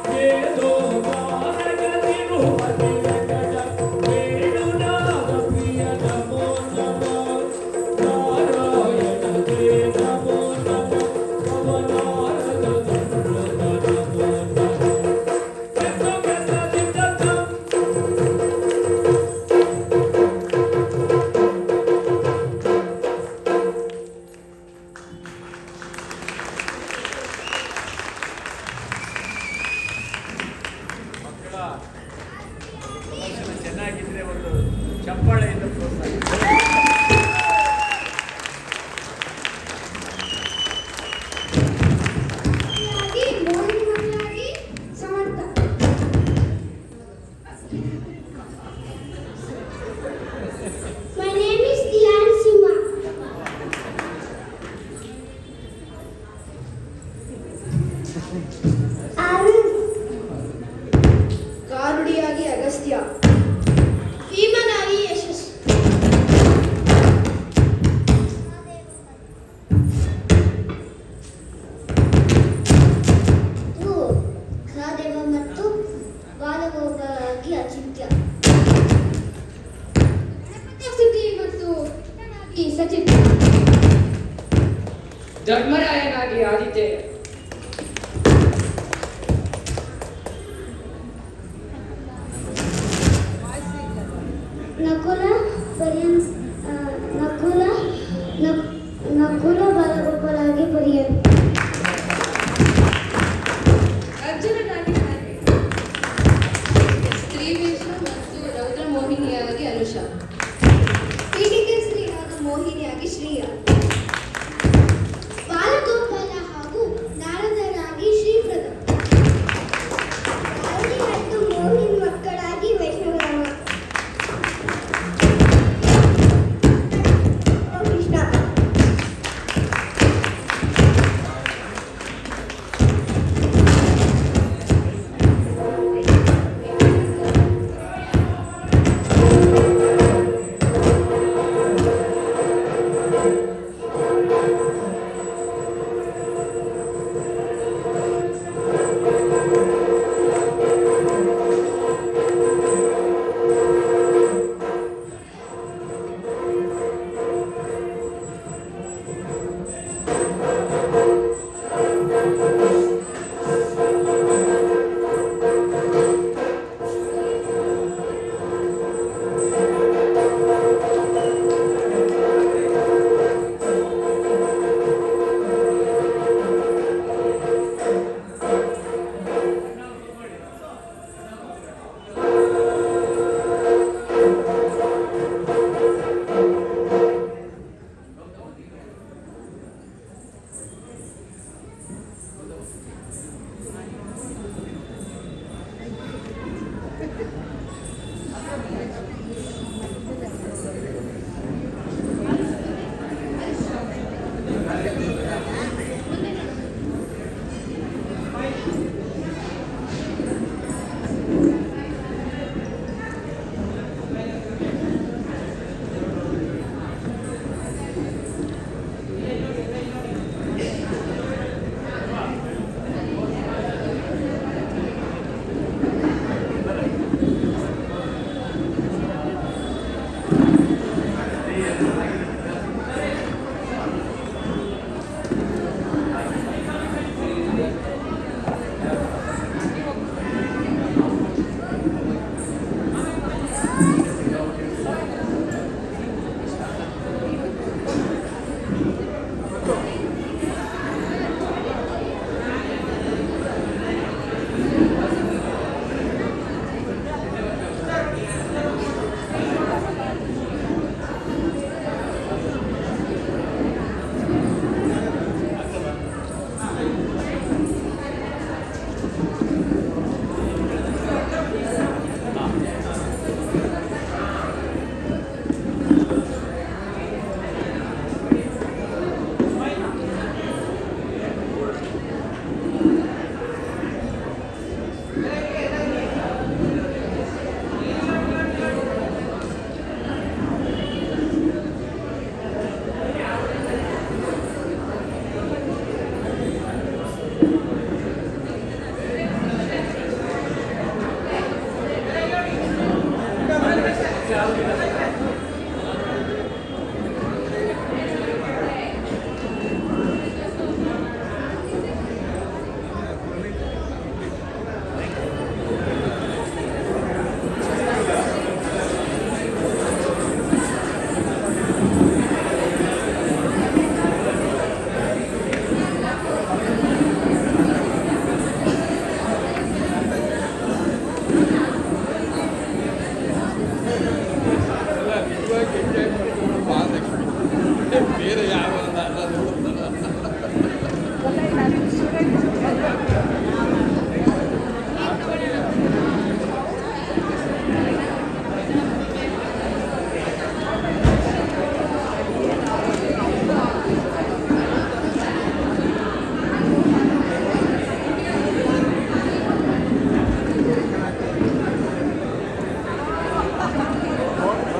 ವೇದೋ ಗಾನಗತಿ ರೂಪತಿ ವೆಂಕಟ ವೇಣುನಾದ ಪ್ರಿಯ ನಮೋ ನಮೋ ನಾರಾಯಣ ದೇ ನಮೋ ನಮೋ ಪವನಾರದ ದಂಡದ ನಮೋ ನಮೋ ಕೆತ್ತ ಕೆತ್ತ ದಿದ್ದತ್ತ ಮಕ್ಕಳ ಪ್ರದರ್ಶನ ಚೆನ್ನಾಗಿದ್ರೆ ಒಂದು ಚಪ್ಪಾಳೆಯಿಂದ ಪ್ರೋತ್ಸಾಹಿಸಿ. ಮಕ್ಕಳಾಗಿ, ಮೋಹನ್ ಮಕ್ಕಳಾಗಿ, ಸಮರ್ಥ. My name is Dilan Sima. Arun. ಕಾರುಡಿಯಾಗಿ Agastya, ಭೀಮನಾಗಿ ಯಶಸ್ಸು. ಸಹದೇವ ಮತ್ತು ಬಾಲಗೋಪಾಲರಾಗಿ ಅಚಿಂತ್ಯ. ಗಣಪತಿ ಸ್ತುತಿ ಮತ್ತು ಸಚಿನ್. ಧರ್ಮರಾಯನಾಗಿ ಆದಿತ್ಯ